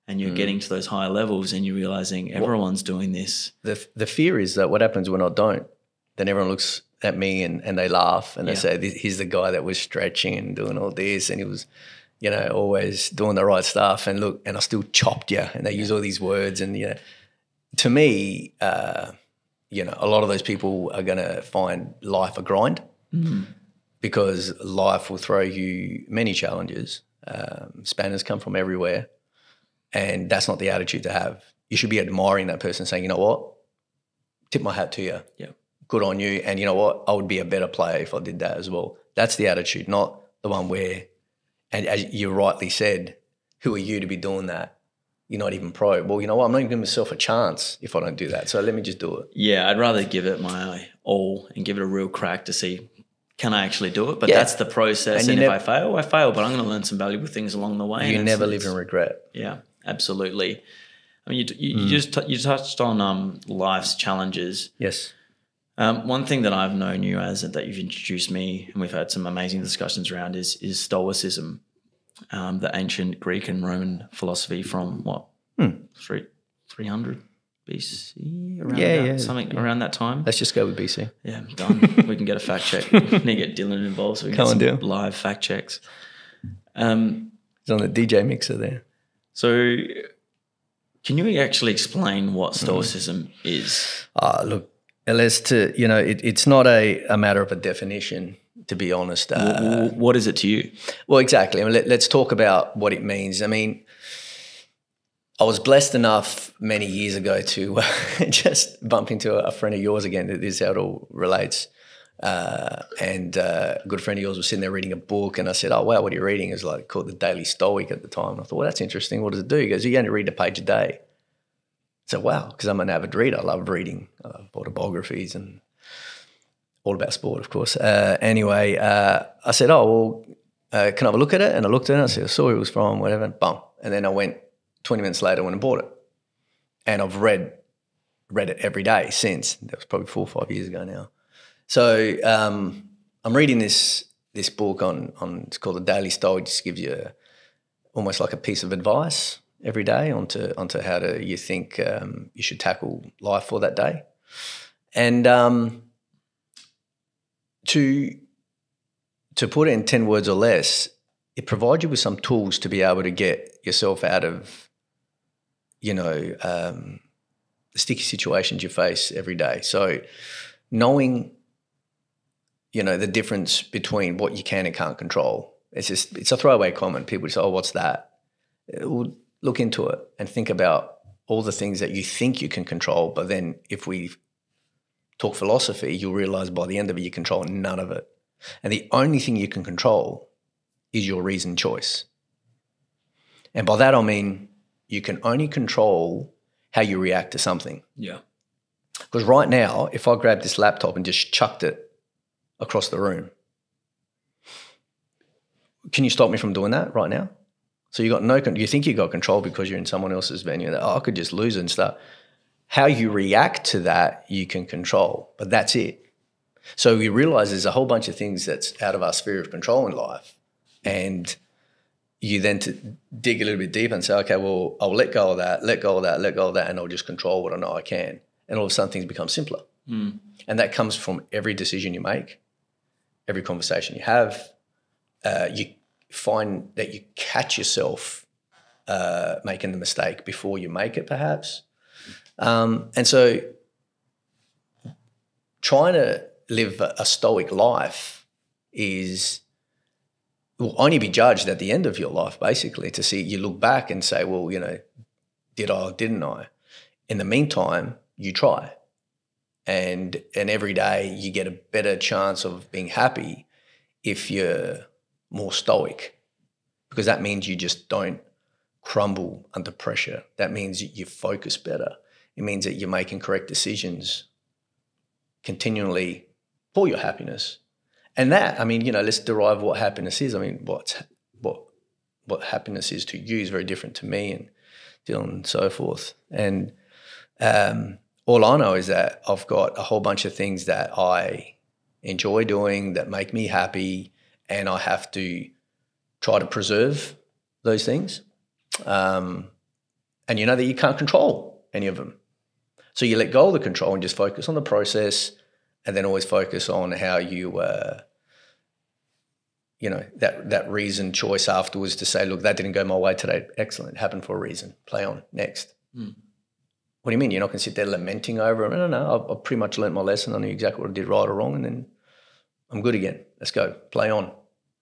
and you're getting to those higher levels and you're realizing everyone's doing this. The fear is that what happens when I don't, then everyone looks at me and they laugh and they say, he's the guy that was stretching and doing all this and he was, you know, always doing the right stuff, and look, and I still chopped you, and they use all these words, and, you know, to me, you know, a lot of those people are going to find life a grind because life will throw you many challenges. Spanners come from everywhere, and that's not the attitude to have. You should be admiring that person, saying, you know what, tip my hat to you. Yeah. Good on you. And you know what, I would be a better player if I did that as well. That's the attitude, not the one where, and as you rightly said, who are you to be doing that? You're not even pro. Well, you know what? I'm not even giving myself a chance if I don't do that. So let me just do it. Yeah, I'd rather give it my all and give it a real crack to see, can I actually do it? But that's the process. And if I fail, I fail. But I'm going to learn some valuable things along the way. You never live in regret. Yeah, absolutely. I mean, you touched on life's challenges. Yes. One thing that I've known you as, and that you've introduced me, and we've had some amazing discussions around, is Stoicism. The ancient Greek and Roman philosophy from what 300 BC, around something around that time. Let's just go with BC. Yeah, done. We can get a fact check. We need to get Dylan involved so we can get some live fact checks. He's on the DJ mixer there. So, can you actually explain what Stoicism is? Look, it's not a matter of a definition. To be honest. What is it to you? Well, exactly. I mean, let's talk about what it means. I mean, I was blessed enough many years ago to just bump into a friend of yours again. This is how it all relates. And a good friend of yours was sitting there reading a book, and I said, oh, wow, what are you reading? It was like called The Daily Stoic at the time. And I thought, well, that's interesting. What does it do? He goes, you only read a page a day. So, wow, because I'm an avid reader. I love reading autobiographies and all about sport, of course. Anyway, I said, oh, well, can I have a look at it? And I looked at it, I said, I saw who it was from, whatever, bum. And then I went 20 minutes later, I went and bought it. And I've read it every day since. That was probably 4 or 5 years ago now. So I'm reading this book on it's called The Daily Stoic. It just gives you almost like a piece of advice every day onto how you think you should tackle life for that day. And to put it in 10 words or less, it provides you with some tools to be able to get yourself out of, the sticky situations you face every day. So knowing, the difference between what you can and can't control. It's a throwaway comment. People say, oh, what's that? Well, look into it and think about all the things that you think you can control. But then if we talk philosophy, you'll realize by the end of it, you control none of it. And the only thing you can control is your reasoned choice. And by that, I mean, you can only control how you react to something. Yeah. Because right now, if I grabbed this laptop and just chucked it across the room, can you stop me from doing that right now? So you think you got control because you're in someone else's venue. Oh, I could just lose it and stuff. How you react to that, you can control, but that's it. So we realize there's a whole bunch of things that's out of our sphere of control in life. And you then to dig a little bit deeper and say, okay, well, I'll let go of that, let go of that, let go of that, and I'll just control what I know I can. And all of a sudden things become simpler. Mm. And that comes from every decision you make, every conversation you have. You find that you catch yourself making the mistake before you make it, perhaps. And so trying to live a stoic life will only be judged at the end of your life, basically, to see, you look back and say, well, did I or didn't I? In the meantime, you try. And every day you get a better chance of being happy if you're more stoic, because that means you just don't crumble under pressure. That means you focus better. It means that you're making correct decisions continually for your happiness. And that, let's derive what happiness is. What happiness is to you is very different to me and Dylan and so forth. And all I know is that I've got a whole bunch of things that I enjoy doing that make me happy, and I have to try to preserve those things. And you know that you can't control any of them. So you let go of the control and just focus on the process, and then always focus on how you, that reasoned choice afterwards to say, look, that didn't go my way today. Excellent. It happened for a reason. Play on. Next. Mm. What do you mean? You're not going to sit there lamenting over it? No. I've pretty much learnt my lesson. I knew exactly what I did right or wrong, and then I'm good again. Let's go. Play on.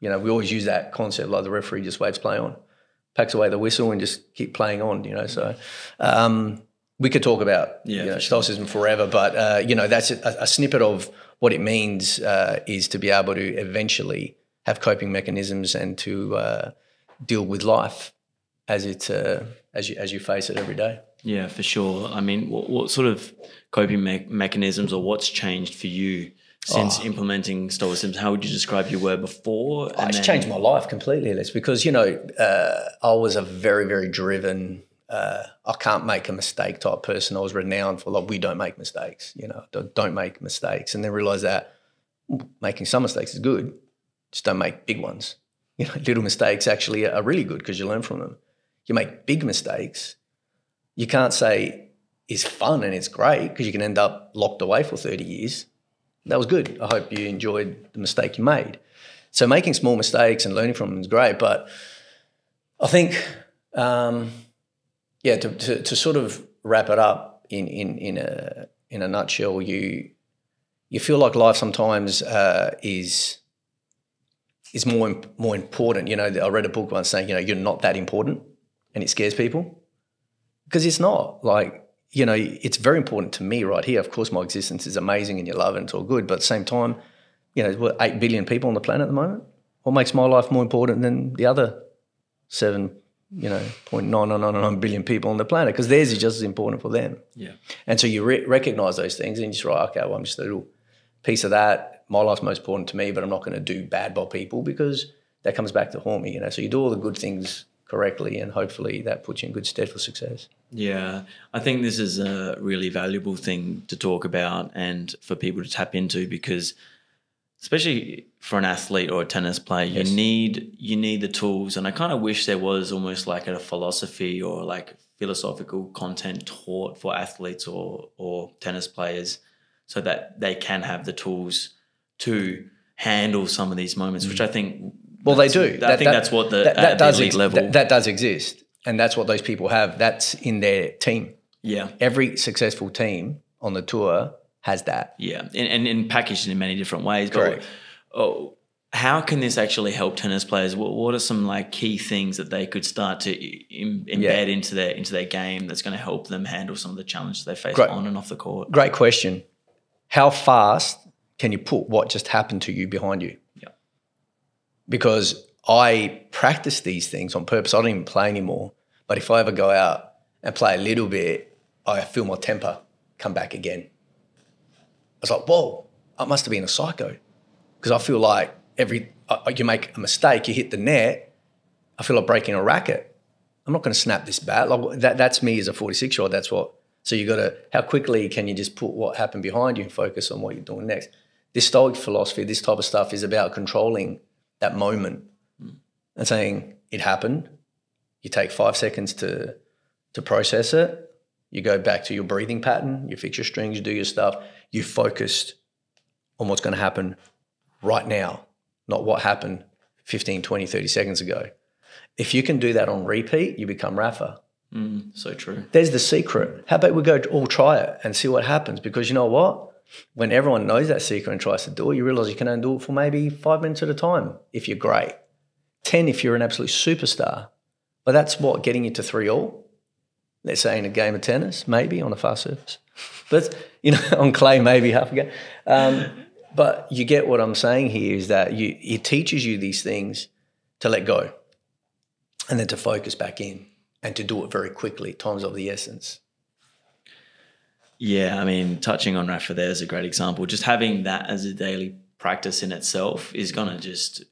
We always use that concept, like the referee just waits, play on. Packs away the whistle and just keep playing on, So we could talk about stoicism forever, but, that's a snippet of what it means is to be able to eventually have coping mechanisms and to deal with life as you face it every day. Yeah, for sure. What sort of coping mechanisms, or what's changed for you since implementing stoicism? How would you describe you were before? It's changed my life completely, Les, because, I was a very, very driven, I can't make a mistake type person. I was renowned for, we don't make mistakes, don't make mistakes. And then realised that making some mistakes is good, just don't make big ones. Little mistakes actually are really good because you learn from them. You make big mistakes, you can't say it's fun and it's great, because you can end up locked away for 30 years. That was good. I hope you enjoyed the mistake you made. So making small mistakes and learning from them is great. But I think, to sort of wrap it up in a nutshell, you feel like life sometimes is more important. I read a book once saying, you're not that important, and it scares people, because it's not. It's very important to me right here. Of course, my existence is amazing and you love it and it's all good. But at the same time, there's 8 billion people on the planet at the moment. What makes my life more important than the other 7.999 billion people on the planet? Because theirs is just as important for them. Yeah. And so you recognise those things and you just write, okay, well, I'm just a little piece of that. My life's most important to me, but I'm not going to do bad by people, because that comes back to haunt me. So you do all the good things correctly, and hopefully that puts you in good stead for success. Yeah, I think this is a really valuable thing to talk about and for people to tap into, because especially for an athlete or a tennis player, you need the tools. And I kind of wish there was almost like a philosophy or like philosophical content taught for athletes or tennis players, so that they can have the tools to handle some of these moments, which I think... Well, they do. I think that's what at the elite level... That does exist, and that's what those people have. That's in their team. Yeah. Every successful team on the tour has that. Yeah, and packaged in many different ways. Correct. But how can this actually help tennis players? What are some key things that they could start to embed into their game that's going to help them handle some of the challenges they face on and off the court? Great question. How fast can you put what just happened to you behind you? Yeah. Because I practice these things on purpose. I don't even play anymore. But if I ever go out and play a little bit, I feel my temper come back again. I was like, whoa, I must have been a psycho. Because I feel like you make a mistake, you hit the net, I feel like breaking a racket. I'm not going to snap this bat. That's me as a 46-year-old. That's what. So you got to, how quickly can you just put what happened behind you and focus on what you're doing next? This Stoic philosophy, this type of stuff is about controlling that moment and saying, it happened. You take 5 seconds to process it. You go back to your breathing pattern. You fix your strings, you do your stuff. You focused on what's going to happen right now, not what happened 15, 20, 30 seconds ago. If you can do that on repeat, you become Rafa. So true. There's the secret. How about we go all try it and see what happens? Because you know what? When everyone knows that secret and tries to do it, you realize you can only do it for maybe 5 minutes at a time if you're great. 10 if you're an absolute superstar. But that's what, getting you to 3-all? Let's say in a game of tennis, maybe on a fast surface. But, on clay, maybe half a game. But you get what I'm saying here is that it teaches you these things to let go and then to focus back in and to do it very quickly. Time's of the essence. Yeah, I mean, touching on Rafa there is a great example. Just having that as a daily practice in itself is going to just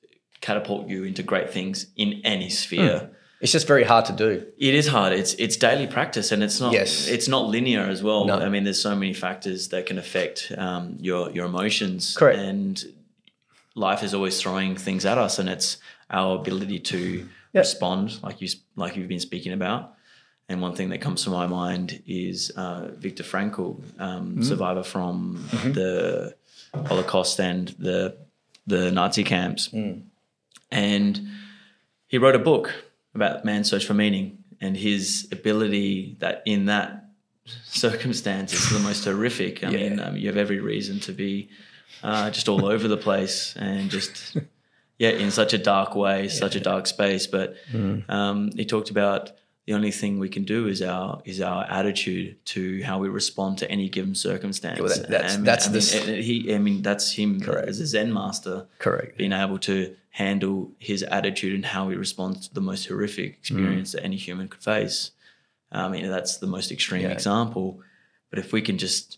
catapult you into great things in any sphere. It's just very hard to do. It is hard. It's daily practice, and it's not linear as well. No. I mean, there's so many factors that can affect your emotions. Correct. And life is always throwing things at us, and it's our ability to respond, like you've been speaking about. And one thing that comes to my mind is Viktor Frankl, survivor from the Holocaust and the Nazi camps. And he wrote a book about man's search for meaning, and his ability that in that circumstance is the most horrific. I mean, you have every reason to be just all over the place and just, in such a dark way, such a dark space. But he talked about the only thing we can do is our attitude to how we respond to any given circumstance. Well, that's him. Correct. As a Zen master. Correct. Being able to handle his attitude and how he responds to the most horrific experience that any human could face. I mean, that's the most extreme example. But if we can just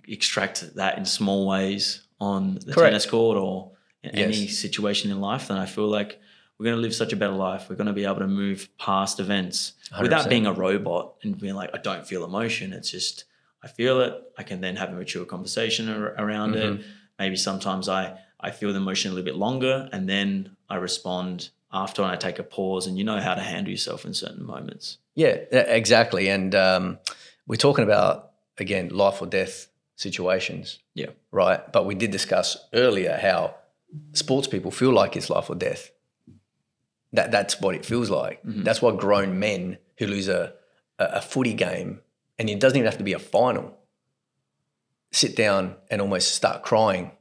extract that in small ways on the tennis court or in any situation in life, then I feel like we're going to live such a better life. We're going to be able to move past events 100%. Without being a robot and being like, I don't feel emotion. It's just, I feel it. I can then have a mature conversation around it. Maybe sometimes I feel the emotion a little bit longer and then I respond after and I take a pause, and you know how to handle yourself in certain moments. Yeah, exactly. And we're talking about, again, life or death situations. Yeah. Right? But we did discuss earlier how sports people feel like it's life or death. That's what it feels like. That's why grown men who lose a footy game, and it doesn't even have to be a final, sit down and almost start crying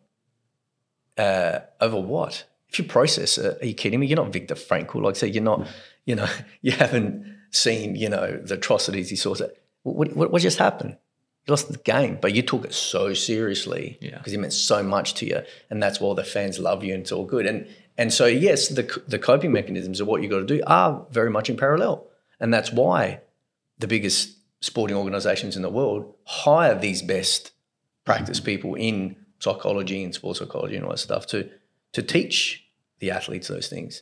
over what? If you process it, are you kidding me? You're not Viktor Frankl. Like I said, you're not, you haven't seen, the atrocities he saw. What just happened? You lost the game, but you took it so seriously because it meant so much to you, and that's why the fans love you and it's all good. And so, yes, the coping mechanisms of what you got to do are very much in parallel. And that's why the biggest sporting organisations in the world hire these best practice people in psychology and sports psychology and all that stuff to teach the athletes those things.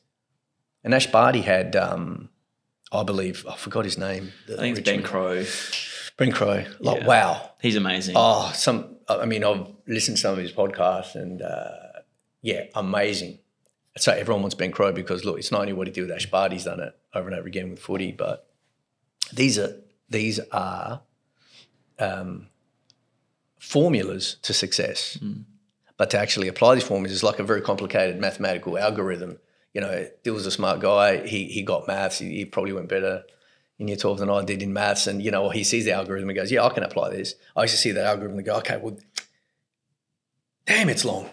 And Ash Barty had, I believe, I forgot his name. I think it's Ben Crowe. Ben Crowe. Like, wow. He's amazing. I've listened to some of his podcasts and, amazing. So everyone wants Ben Crowe because, look, it's not only what he did with Ash Barty, he's done it over and over again with footy, but these are formulas to success. But to actually apply these formulas is like a very complicated mathematical algorithm. Dill was a smart guy. He got maths. He probably went better in year 12 than I did in maths. And, he sees the algorithm and goes, yeah, I can apply this. I used to see that algorithm and go, okay, well, damn, it's long.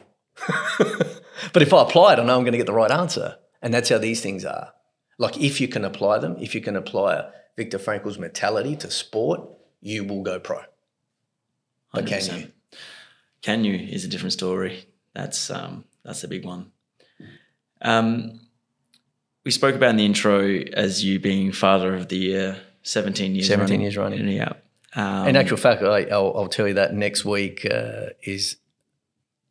But if I apply it, I know I'm going to get the right answer. And that's how these things are. Like if you can apply them, if you can apply Viktor Frankl's mentality to sport, you will go pro. But 100%. Can you? Can you is a different story. That's the big one. We spoke about in the intro as you being father of the year, 17 years running. 17 years running. Yeah. In actual fact, I'll tell you that next week is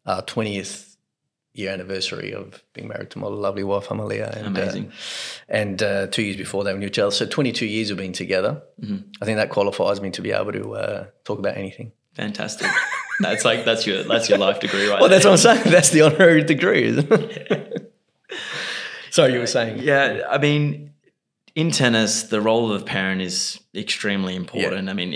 our 20th year anniversary of being married to my lovely wife, Amalia. And, amazing. And 2 years before that, we knew each other. So 22 years we've been together. I think that qualifies me to be able to talk about anything. Fantastic. That's your life degree, right? Well, that's what I'm saying. That's the honorary degree, isn't it? So you were saying, Yeah, I mean, in tennis, the role of parent is extremely important. Yeah. I mean,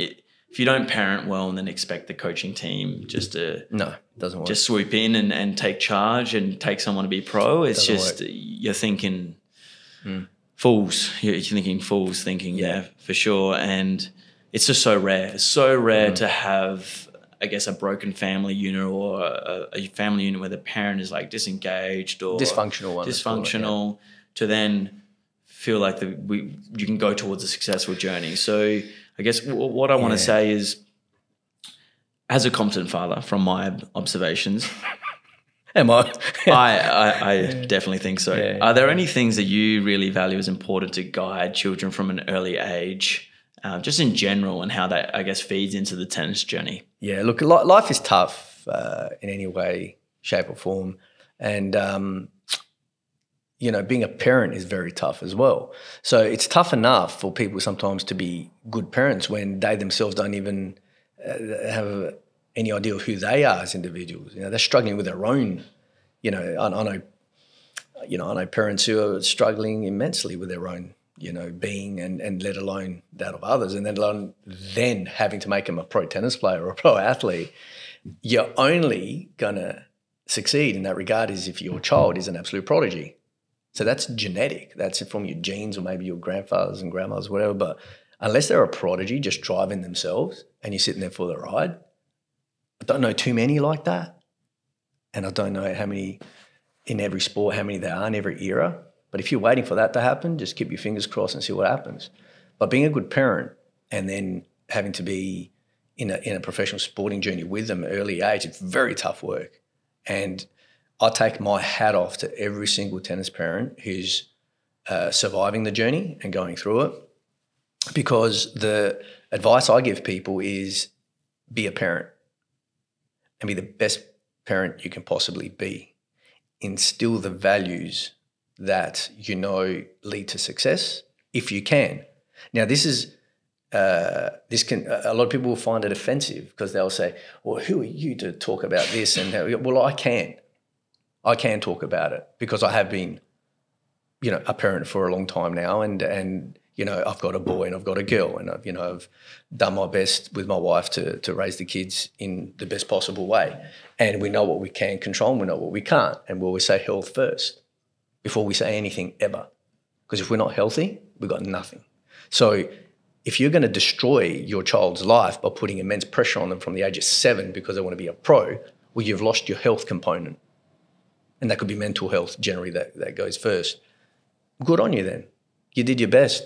if you don't parent well and then expect the coaching team just to no, it doesn't work. just swoop in and take charge and take someone to be pro, it's Doesn't just work. you're thinking fools. You're thinking fools thinking, yeah, for sure. And it's just so rare. It's so rare to have, I guess, a broken family unit or a family unit where the parent is like disengaged or Dysfunctional one. dysfunctional to then feel like you can go towards a successful journey. So I guess what I want to say is, as a competent father, from my observations, Am I? I definitely think so. Yeah. Are there any things that you really value as important to guide children from an early age, just in general, and how that, I guess, feeds into the tennis journey? Yeah, look, life is tough in any way, shape or form. And, being a parent is very tough as well. So it's tough enough for people sometimes to be good parents when they themselves don't even have any idea of who they are as individuals. They're struggling with their own, I know parents who are struggling immensely with their own, being and let alone that of others, and then having to make them a pro tennis player or a pro athlete. You're only going to succeed in that regard is if your child is an absolute prodigy. So that's genetic. That's from your genes or maybe your grandfathers and grandmothers, whatever. But unless they're a prodigy just driving themselves and you're sitting there for the ride, I don't know too many like that. And I don't know how many in every sport, how many there are in every era. But if you're waiting for that to happen, just keep your fingers crossed and see what happens. But being a good parent and then having to be in a professional sporting journey with them at an early age, it's very tough work. And I take my hat off to every single tennis parent who's surviving the journey and going through it, because the advice I give people is be a parent and be the best parent you can possibly be. Instill the values that lead to success if you can. Now, a lot of people will find it offensive because they'll say, well, who are you to talk about this? And well, I can talk about it because I have been, a parent for a long time now, and I've got a boy and I've got a girl, and I've done my best with my wife to raise the kids in the best possible way. And we know what we can control and we know what we can't. And we'll always say health first before we say anything ever. Because if we're not healthy, we've got nothing. So if you're going to destroy your child's life by putting immense pressure on them from the age of 7 because they want to be a pro, well, you've lost your health component. And that could be mental health generally that goes first. Good on you then. You did your best.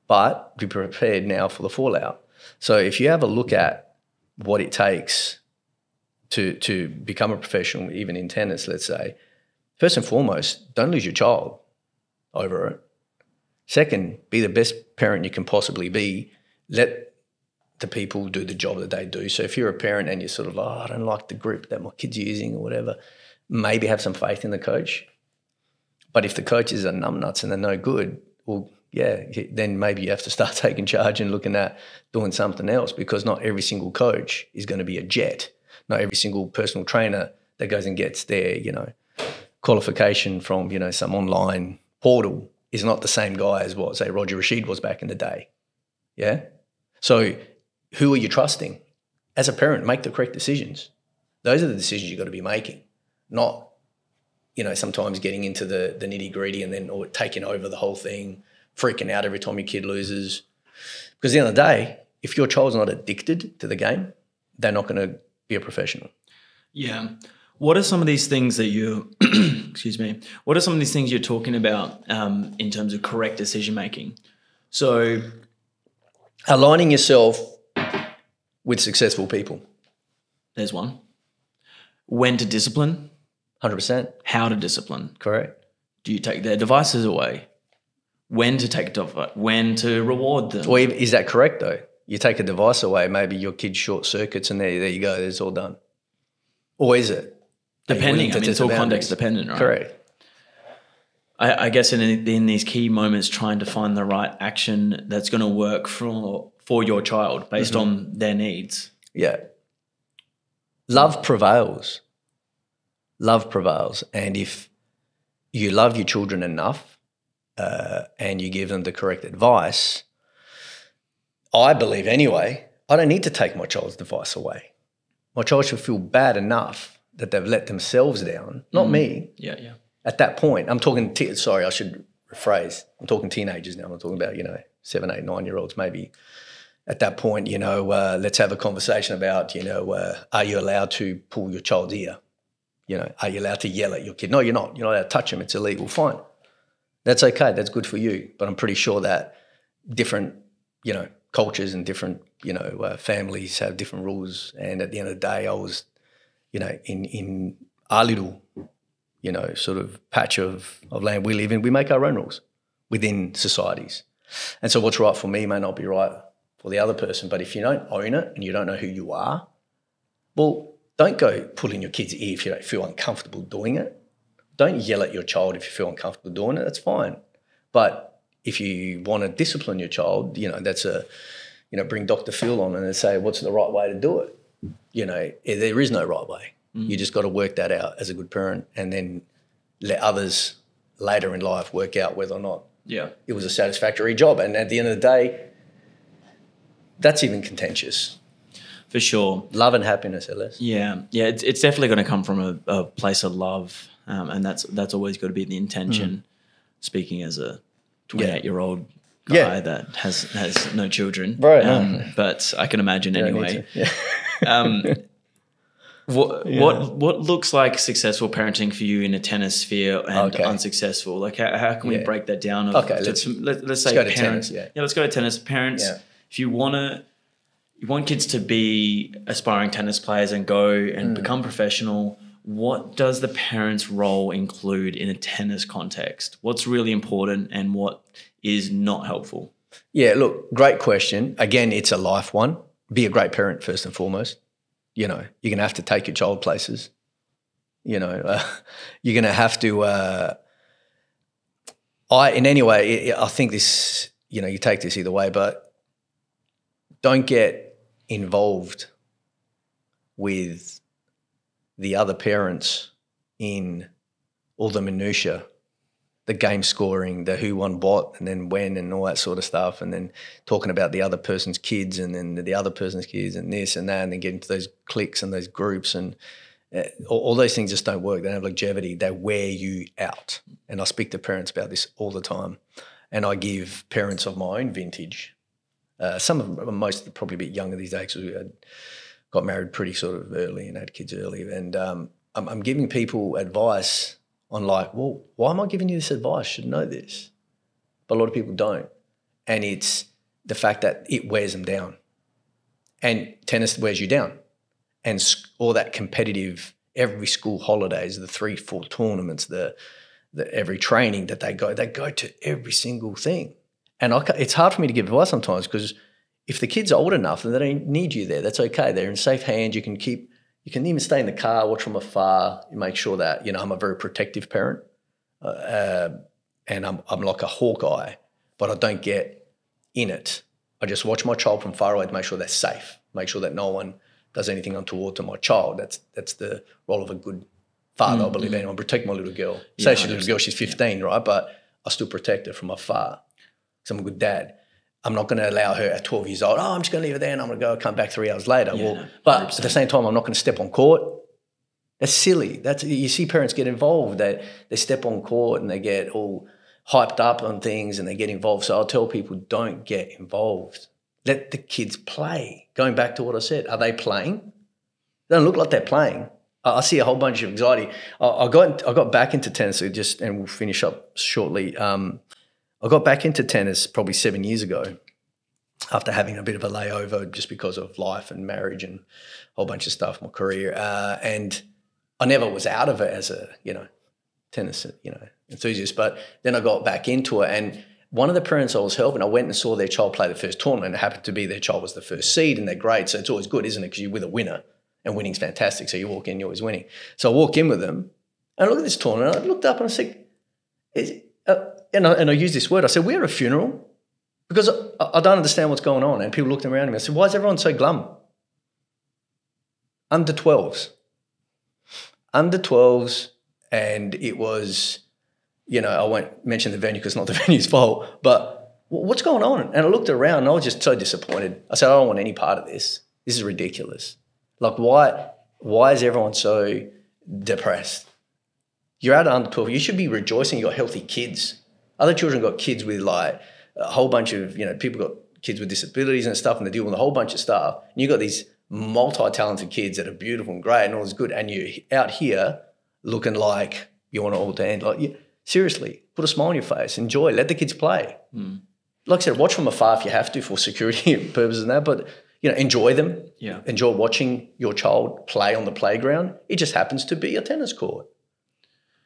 But be prepared now for the fallout. So if you have a look at what it takes to become a professional, even in tennis, let's say, first and foremost, don't lose your child over it. Second, be the best parent you can possibly be. Let the people do the job that they do. So if you're a parent and you're sort of, I don't like the grip that my kid's using or whatever, maybe have some faith in the coach. But if the coaches are numbnuts and they're no good, well, yeah, then maybe you have to start taking charge and looking at doing something else, because not every single coach is going to be a jet. Not every single personal trainer that goes and gets their, qualification from, some online portal is not the same guy as what, say, Roger Rashid was back in the day. Yeah? So who are you trusting? As a parent, make the correct decisions. Those are the decisions you've got to be making, not, sometimes getting into the nitty-gritty and then or taking over the whole thing, freaking out every time your kid loses. Because at the end of the day, if your child's not addicted to the game, they're not going to be a professional. Yeah. What are some of these things that you, excuse me, what are some of these things you're talking about in terms of correct decision-making? So aligning yourself with successful people. There's one. When to discipline. 100%. How to discipline. Correct. Do you take their devices away? When to take when to reward them? Or is that correct though? You take a device away, maybe your kid short circuits and there you go, it's all done. Or is it? Depending, it's all context dependent, right? Correct. I guess in these key moments, trying to find the right action that's going to work for your child based on their needs. Yeah. Love prevails. Love prevails. And if you love your children enough and you give them the correct advice, I believe anyway, I don't need to take my child's advice away. My child should feel bad enough that they've let themselves down, not me. Yeah, yeah. At that point, I'm talking, sorry, I should rephrase. I'm talking teenagers now. I'm talking about, 7, 8, 9-year-olds maybe. At that point, let's have a conversation about, are you allowed to pull your child's ear? Are you allowed to yell at your kid? No, you're not. You're not allowed to touch him. It's illegal. Fine. That's okay. That's good for you. But I'm pretty sure that different, cultures and different, families have different rules. And at the end of the day, I was, in our little, sort of patch of land we live in, we make our own rules within societies. And so what's right for me may not be right for the other person. But if you don't own it and you don't know who you are, well, don't go pulling your kid's ear if you don't feel uncomfortable doing it. Don't yell at your child if you feel uncomfortable doing it. That's fine. But if you want to discipline your child, that's bring Dr. Phil on and say, what's the right way to do it? There is no right way. You just got to work that out as a good parent and then let others later in life work out whether or not it was a satisfactory job. And at the end of the day, that's even contentious. For sure. Love and happiness, Ellis. Yeah. Yeah, it's definitely going to come from a place of love, and that's always got to be the intention, speaking as a 28-year-old guy that has no children. Right. But I can imagine anyway. Yeah. What looks like successful parenting for you in a tennis sphere and unsuccessful? Like how can we break that down? Let's say go to parents. tennis, Let's go to tennis. Parents, if you want kids to be aspiring tennis players and go and become professional, what does the parent's role include in a tennis context? What's really important and what is not helpful? Yeah, look, great question. Again, it's a life one. Be a great parent first and foremost. You're going to have to take your child places. You're going to have to, in any way, I think this, you take this either way, but don't get involved with the other parents in all the minutiae, the game scoring, the who won what and then when and all that sort of stuff, and then talking about the other person's kids and then the other person's kids and this and that, and then getting to those cliques and those groups, and all those things just don't work. They don't have longevity. They wear you out. And I speak to parents about this all the time, and I give parents of my own vintage, most probably a bit younger these days because we got married pretty sort of early and had kids early, and I'm giving people advice on like, well, why am I giving you this advice? You should know this. But a lot of people don't. And it's the fact that it wears them down. And tennis wears you down. And all that competitive, every school holidays, the 3-4 tournaments, the every training that they go to every single thing. And it's hard for me to give advice sometimes because if the kids are old enough, then they don't need you there. That's okay. They're in safe hands. You can even stay in the car, watch from afar, make sure that, I'm a very protective parent and I'm like a hawkeye, but I don't get in it. I just watch my child from far away to make sure they're safe, make sure that no one does anything untoward to my child. That's the role of a good father, I believe. And I protect my little girl. Say she's a little girl, she's 15, right? But I still protect her from afar because I'm a good dad. I'm not going to allow her at 12 years old, I'm just going to leave her there and I'm going to come back 3 hours later. Yeah, but at the same time, I'm not going to step on court. That's silly. You see parents get involved. They step on court and they get all hyped up on things and they get involved. So I'll tell people, don't get involved. Let the kids play. Going back to what I said, are they playing? They don't look like they're playing. I see a whole bunch of anxiety. I got back into tennis and we'll finish up shortly. I got back into tennis probably 7 years ago after having a bit of a layover just because of life and marriage and a whole bunch of stuff, my career. And I never was out of it as a, tennis, enthusiast. But then I got back into it. And one of the parents I was helping, I went and saw their child play the first tournament. It happened to be their child was the first seed and they're great. So it's always good, isn't it? Because you're with a winner and winning's fantastic. So you walk in, you're always winning. So I walk in with them and I look at this tournament. I looked up and I said, and I used this word. I said, we're at a funeral because I don't understand what's going on. And people looked around me. I said, why is everyone so glum? Under 12s. And it was I won't mention the venue because it's not the venue's fault, but what's going on? And I looked around and I was just so disappointed. I said, I don't want any part of this. This is ridiculous. Like, why is everyone so depressed? You're out under 12. You should be rejoicing you got healthy kids. Other children got kids with like a whole bunch of, people got kids with disabilities and stuff, and they deal with a whole bunch of stuff. And you got these multi-talented kids that are beautiful and great and all is good. And you're out here looking like you want it all to end. Like, seriously, put a smile on your face, enjoy, let the kids play. Like I said, watch from afar if you have to for security purposes and that, but enjoy them. Yeah. Enjoy watching your child play on the playground. It just happens to be a tennis court.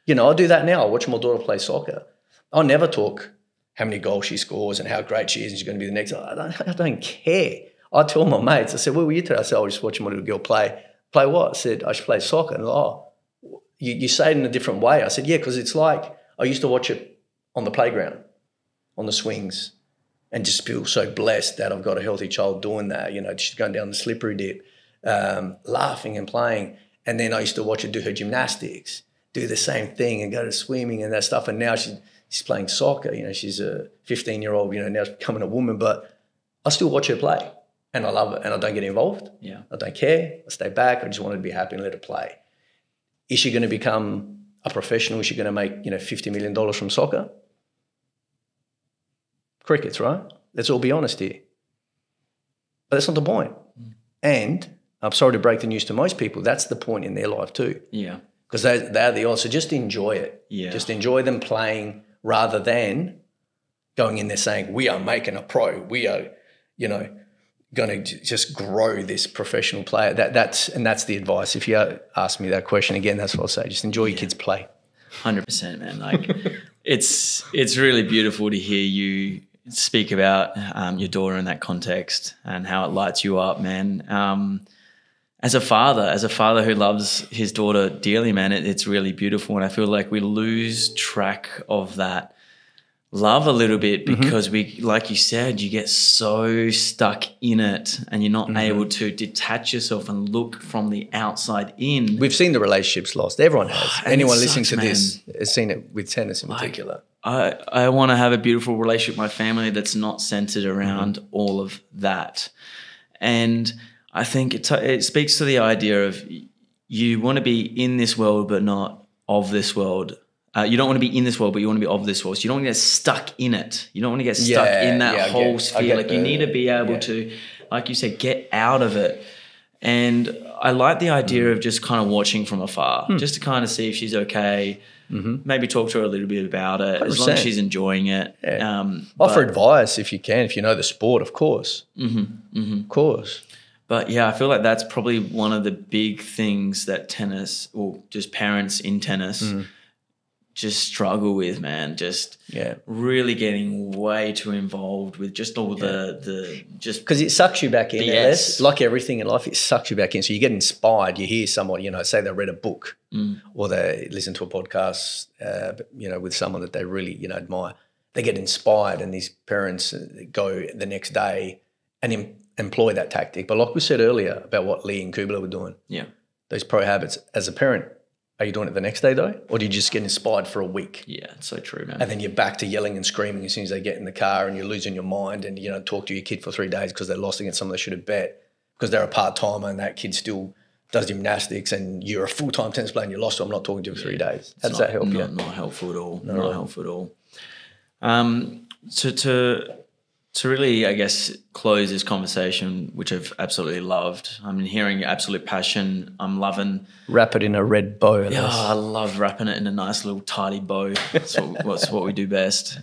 I do that now. I watch my daughter play soccer. I'll never talk how many goals she scores and how great she is and she's going to be the next. I don't care. I tell my mates, I said, where were you today? I said, I was just watching my little girl play. Play what? I said, I should play soccer. And you say it in a different way. I said, yeah, because it's like I used to watch it on the playground, on the swings, and just feel so blessed that I've got a healthy child doing that. She's going down the slippery dip, laughing and playing. And then I used to watch her do her gymnastics, do the same thing and go to swimming and that stuff. And now she's playing soccer. She's a 15-year-old, now she's becoming a woman, but I still watch her play and I love it and I don't get involved. Yeah. I don't care. I stay back. I just want her to be happy and let her play. Is she going to become a professional? Is she going to make, $50 million from soccer? Crickets, right? Let's all be honest here. But that's not the point. And I'm sorry to break the news to most people, that's the point in their life too. Yeah. Because they're the odds. So just enjoy it. Yeah. Just enjoy them playing rather than going in there saying, we are making a pro. We are, going to just grow this professional player. That's the advice. If you ask me that question again, that's what I'll say. Just enjoy your kids' play. 100%, man. Like it's really beautiful to hear you speak about your daughter in that context and how it lights you up, man. As a father who loves his daughter dearly, man, it's really beautiful. And I feel like we lose track of that love a little bit because we, like you said, you get so stuck in it and you're not able to detach yourself and look from the outside in. We've seen the relationships lost. Everyone has. Anyone listening to this has seen it with tennis in particular. I want to have a beautiful relationship with my family that's not centered around all of that. And I think it speaks to the idea of you want to be in this world but not of this world. You don't want to be in this world, but you want to be of this world. So you don't want to get stuck in it. You don't want to get stuck in that whole sphere. Like you need to be able to, like you said, get out of it. And I like the idea of just kind of watching from afar, just to kind of see if she's okay. Maybe talk to her a little bit about it, 100%. As long as she's enjoying it. Yeah. Offer advice if you can, if you know the sport, of course. Of course. But yeah, I feel like that's probably one of the big things that tennis, or just parents in tennis, just struggle with, man. Just really getting way too involved with just all the just because it sucks you back in. BS. Like everything in life, it sucks you back in. So you get inspired. You hear someone, say they read a book or they listen to a podcast, with someone that they really admire. They get inspired, and these parents go the next day and employ that tactic. But like we said earlier about what Lee and Kubler were doing, those pro habits as a parent. Are you doing it the next day though? Or do you just get inspired for a week? Yeah, it's so true, man. And then you're back to yelling and screaming as soon as they get in the car, and you're losing your mind, and you don't talk to your kid for 3 days because they lost against someone they should have bet because they're a part-timer and that kid still does gymnastics, and you're a full-time tennis player and you lost, so I'm not talking to you for 3 days. How does that help you? Not helpful at all. Not helpful at all. To really, I guess, close this conversation, which I've absolutely loved. I'm hearing your absolute passion. I'm loving... Wrap it in a red bow. Yeah, I love wrapping it in a nice little tidy bow. That's what we do best.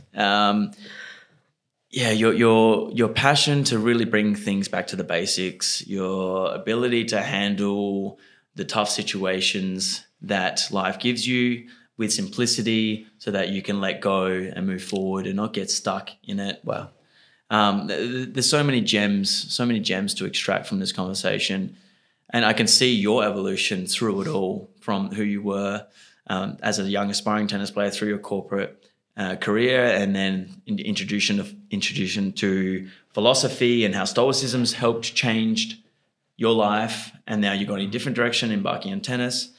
Your passion to really bring things back to the basics, your ability to handle the tough situations that life gives you with simplicity so that you can let go and move forward and not get stuck in it. Wow. There's so many gems to extract from this conversation, and I can see your evolution through it all, from who you were as a young aspiring tennis player through your corporate career, and then introduction to philosophy and how stoicism's helped changed your life, and now you're going in a different direction, embarking on tennis.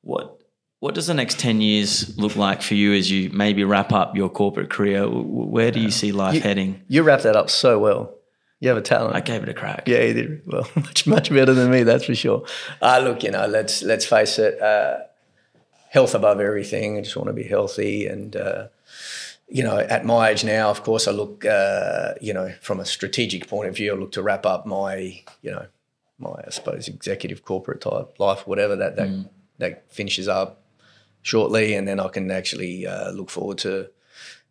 What What does the next 10 years look like for you as you maybe wrap up your corporate career? Where do you see life heading? You wrapped that up so well. You have a talent. I gave it a crack. Yeah, you did well. Much better than me, that's for sure. Look, let's face it. Health above everything. I just want to be healthy, and at my age now, of course, I look, from a strategic point of view, I look to wrap up my, I suppose, executive corporate type life, whatever that finishes up shortly, and then I can actually look forward to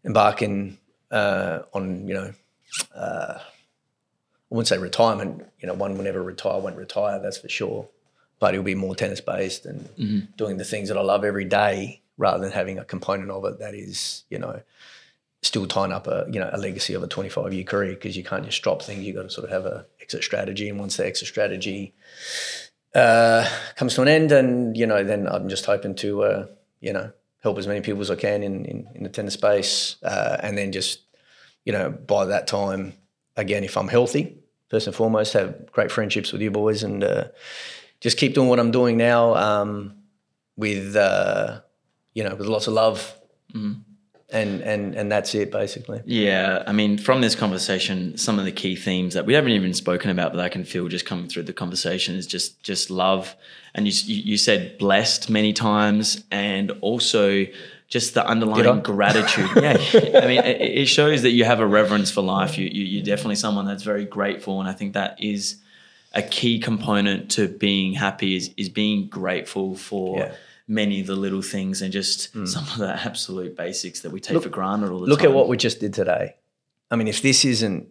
embarking on, I wouldn't say retirement. One will never retire, won't retire, that's for sure. But it'll be more tennis based and doing the things that I love every day, rather than having a component of it that is, still tying up a legacy of a 25-year career, because you can't just drop things. You've got to sort of have a exit strategy, and once the exit strategy comes to an end, and then I'm just hoping to help as many people as I can in the tennis space, and then just by that time, again, if I'm healthy, first and foremost, have great friendships with you boys, and just keep doing what I'm doing now, with lots of love, and that's it basically. Yeah, I mean, from this conversation, some of the key themes that we haven't even spoken about, but I can feel just coming through the conversation, is just love. And you said blessed many times, and also just the underlying gratitude. Yeah, I mean, it shows that you have a reverence for life. You're definitely someone that's very grateful, and I think that is a key component to being happy, is being grateful for many of the little things, and just some of the absolute basics that we take for granted all the time. Look at what we just did today. I mean, if this isn't,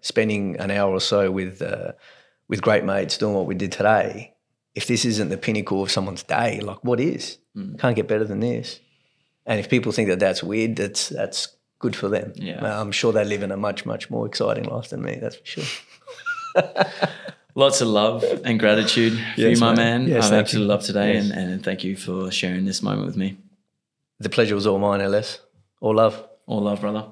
spending an hour or so with great mates doing what we did today, if this isn't the pinnacle of someone's day, like what is? Can't get better than this. And if people think that that's weird, that's good for them. Yeah. I'm sure they live in a much, much more exciting life than me, that's for sure. Lots of love and gratitude for you, my man. Yes, I've absolutely loved today, Yes. and thank you for sharing this moment with me. The pleasure was all mine, LS. All love. All love, brother.